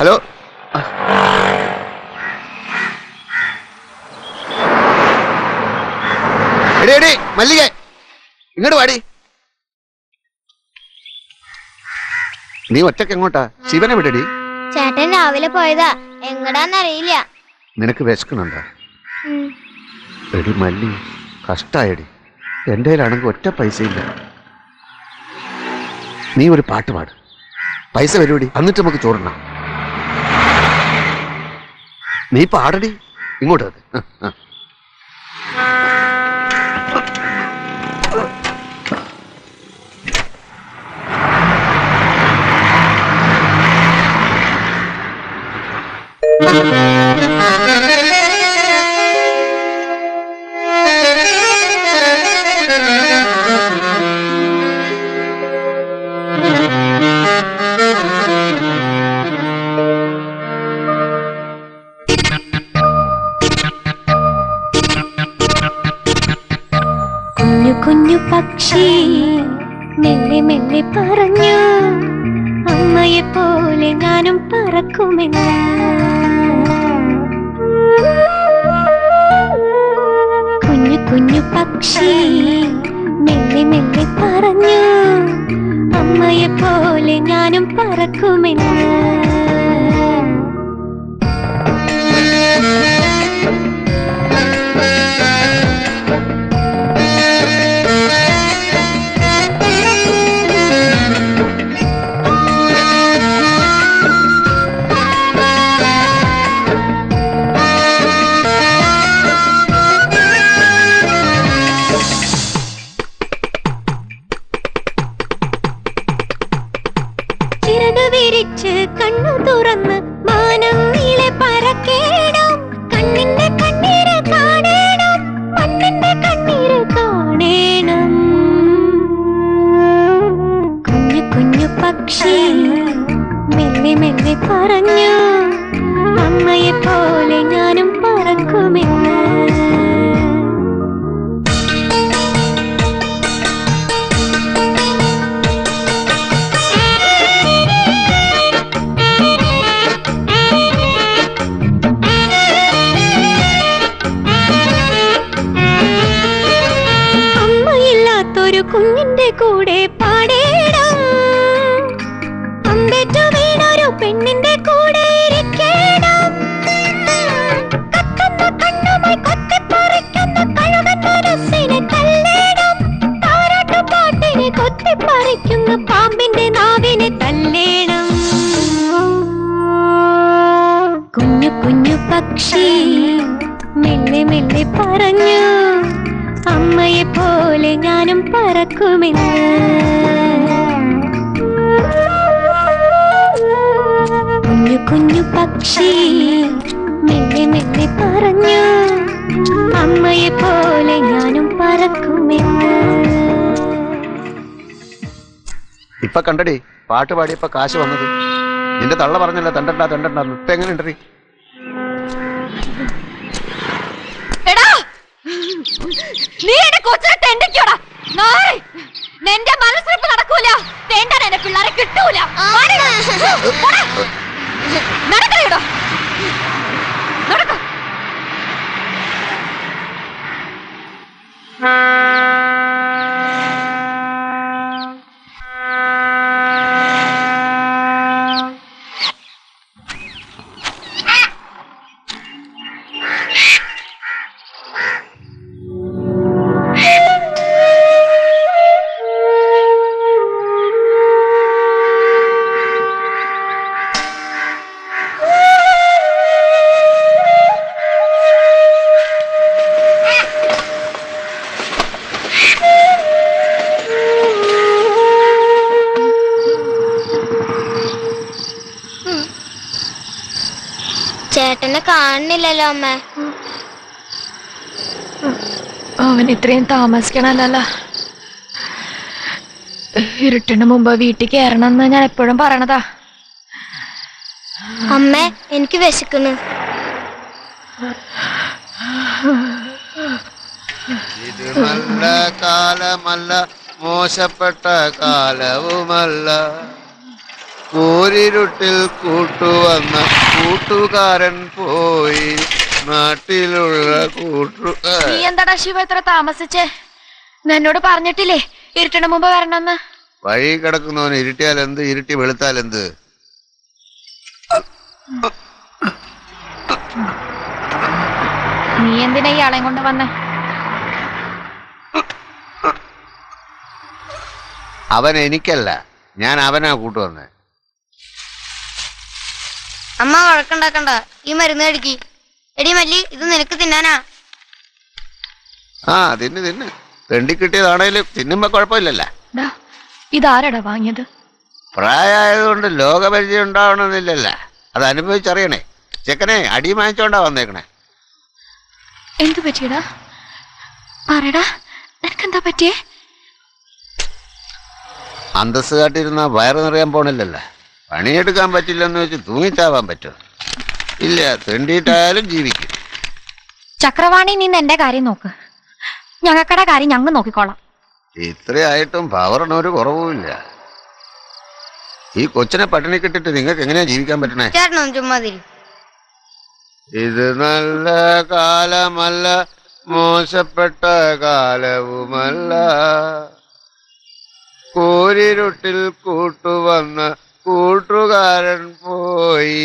ഹലോ, എടേ എടേ മല്ലിക, ഇങ്ങോട്ട് വാടി. നീ ഒറ്റക്ക് എങ്ങോട്ടാ? ശിവനെ വിടടി. ചേട്ടൻ രാവിലെ പോയതാ, എങ്ങടാന്നറിയില്ല. നിനക്ക് വിശക്കണുണ്ടോ? എടി മല്ലി, കഷ്ടായടി. എന്റെ കയ്യിലാണെങ്കിൽ ഒറ്റ പൈസ ഇല്ല. നീ ഒരു പാട്ട് പാട്, പൈസ വരുവടി, എന്നിട്ട് നമുക്ക് ചോറിനാം. നീ പാടടി, ഇങ്ങോട്ട് വന്ന്. കുഞ്ഞു പക്ഷി മെല്ലെ മെല്ലെ പറഞ്ഞു, അമ്മയെ പോലെ ഞാനും പറക്കുമെന്ന്. കുഞ്ഞു പക്ഷി മെല്ലെ മെല്ലെ പറഞ്ഞു, അമ്മയെ പോലെ ഞാനും പറക്കുമെന്ന്. കണ്ണു തുറന്ന് മാനം നീളെ പറക്കേണം, കണ്ണിന്റെ കണ്ണീര് കാണേണം, മണ്ണിന്റെ കണ്ണീര് കാണേണം. കുഞ്ഞു പക്ഷി മെല്ലെ മെല്ലെ പറഞ്ഞു, അമ്മയെ പോലെ ഞാനും പറക്കുമെന്ന്. ഒരു കുഞ്ഞിന്റെ കൂടെ പാടേണം, അമ്പേറ്റു വീണൊരു പെണ്ണിന്റെ കൂടെ ഇരിക്കണം, കത്തുന്ന കണ്ണുമായി കൊത്തിപ്പറിക്കുന്ന കഴുകൻ മനസ്സിനെ തല്ലേണം, താരാട്ടുപാട്ടിനെ കൊത്തിപ്പറിക്കുന്ന പാമ്പിന്റെ നാവിനെ തല്ലേണം. കുഞ്ഞു കുഞ്ഞു പക്ഷി മെല്ലെ മെല്ലെ പറഞ്ഞു, അമ്മയെ പോലെ ഞാനും പറക്കുമെന്ന്. കുഞ്ഞു കുഞ്ഞു പക്ഷി മെല്ലെ മെല്ലെ പറഞ്ഞു, അമ്മയെ പോലെ ഞാനും പറക്കുമെന്ന്. ഇപ്പൊ കണ്ടടി പാട്ട് പാടിയപ്പോ കാശ് വന്നത്. നിന്റെ തള്ള പറഞ്ഞല്ലോ തണ്ടണ്ട തണ്ടണ്ടെന്ന്. ഇപ്പൊ എങ്ങനെ ഉണ്ടറി? നീ എന്റെ കൊച്ചിനെ തെണ്ടിക്കോടാ. നിന്റെ മനസ്സിലിപ്പ് നടക്കൂല. തെണ്ടാൻ എന്റെ പിള്ളേരെ കിട്ടൂല. നടക്കണോ നടക്ക. ചേട്ടനെ കാണുന്നില്ലല്ലോ അമ്മ. അവൻ ഇത്രയും താമസിക്കണല്ലോ. ഇരുട്ടിന് മുമ്പ് വീട്ടിൽ കയറണമെന്ന് ഞാൻ എപ്പോഴും പറയണതാ. അമ്മ എനിക്ക് വിശക്കുന്നു. ഇത് നല്ല കാലമല്ല, മോശപ്പെട്ട കാലവുമല്ല, കൂരിരുട്ടിൽ കൂട്ടുവന്ന കൂട്ടുകാരൻ പോയി, നാട്ടിലുള്ള നീ എന്താടാ ശിവ ഇത്ര താമസിച്ചേ? എന്നോട് പറഞ്ഞിട്ടില്ലേ ഇരുട്ടിന് മുമ്പ് വരണമെന്ന്? വഴി കിടക്കുന്നവന് ഇരുട്ടിയാൽ എന്ത്, ഇരുട്ടി വെളുത്താൽ എന്ത്? നീ എന്തിനാ ഇയാളെയും കൊണ്ട് വന്നേ? അവൻ എനിക്കല്ല, ഞാൻ അവനാ കൂട്ടുവന്നേ. അമ്മ വഴക്കുണ്ടാക്കണ്ട, ഈ മരുന്ന് കടിക്ക്. എടി മല്ലി, ഇത് നിനക്ക് തിന്നാനാ. ആ തിന്ന് തിന്ന്, തെണ്ടി കിട്ടിയതാണേലും തിന്നുമ്പോ കുഴപ്പമില്ലല്ല. ഇതാരടാ വാങ്ങിയത്? പ്രായമായതുകൊണ്ട് ലോകപരിചയം ഉണ്ടാവണമെന്നില്ലല്ല, അത് അനുഭവിച്ചറിയണേ. ചെക്കനെ അടി വാങ്ങിച്ചോണ്ടാ വന്നേക്കണേ. എന്തു പറ്റിയടാ? പറയടാ, നിനക്കെന്താ പറ്റിയേ? അന്തസ് കാട്ടിരുന്ന വയറ് നിറയാൻ പോണില്ലല്ലോ. പണിയെടുക്കാൻ പറ്റില്ലെന്ന് വെച്ച് തൂങ്ങിച്ചാവാൻ പറ്റുമോ? ഇല്ല, തെണ്ടിയിട്ടായാലും ജീവിക്കും. ചക്രവാണി നിന്ന് എന്റെ കാര്യം നോക്ക്, ഞങ്ങക്കടെ കാര്യം ഞങ്ങൾ നോക്കിക്കോളാം. ഇത്രയായിട്ടും പവറിനൊരു കുറവുമില്ല. ഈ കൊച്ചിനെ പട്ടിണി കിട്ടിട്ട് നിങ്ങൾക്ക് എങ്ങനെയാ ജീവിക്കാൻ പറ്റണേ? ചേട്ടനൊന്നും ചുമ്മാതിരി. ഇത് നല്ല കാലമല്ല, മോശപ്പെട്ട കാലവുമല്ല, കൂരിരുട്ടിൽ കൂട്ടുവന്ന കൂട്ടുകാരൻ പോയി,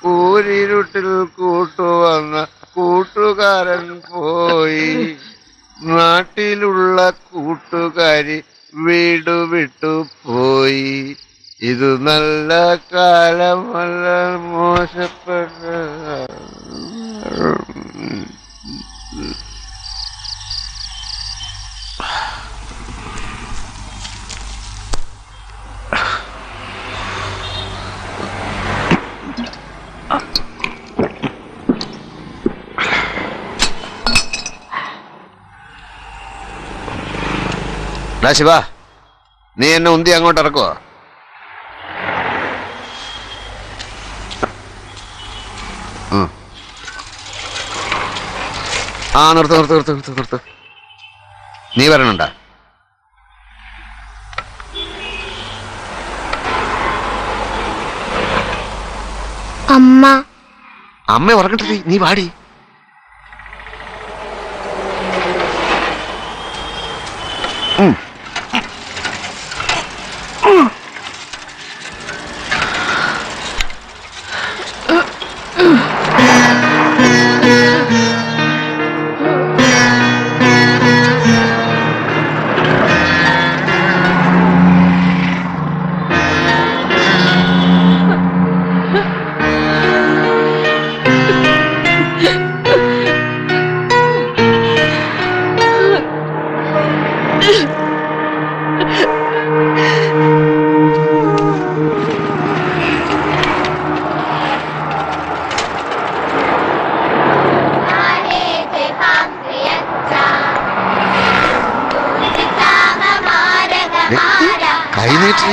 കൂരിരുട്ടിൽ കൂട്ടുവന്ന കൂട്ടുകാരൻ പോയി, നാട്ടിലുള്ള കൂട്ടുകാരി വീട് വിട്ടു പോയി. ഇത് നല്ല കാലമല്ല, മോശപ്പെട്ട. ശിവ, നീ എന്നെ ഉന്തി അങ്ങോട്ട് ഇറക്കുവോ? ആ നിർത്ത് നിർത്ത് നിർത്ത് നിർത്ത് നിർത്ത്. നീ വരണണ്ട. അമ്മ അമ്മ ഉറങ്ങട്ടെ, നീ വാടി. കൈനീട്ടി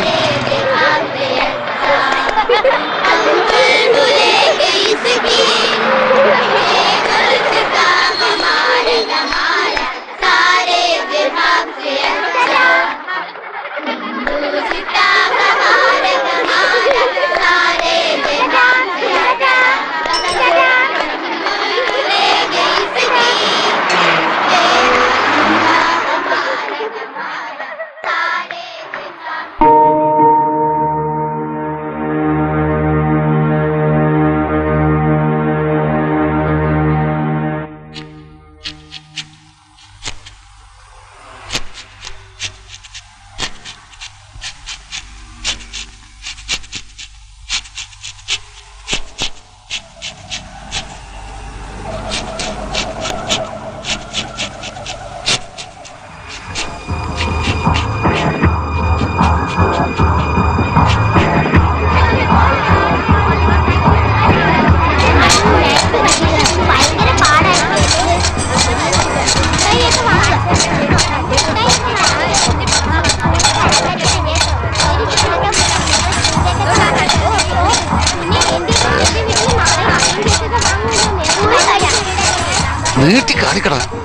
നീട്ടി കാണിക്കടാ.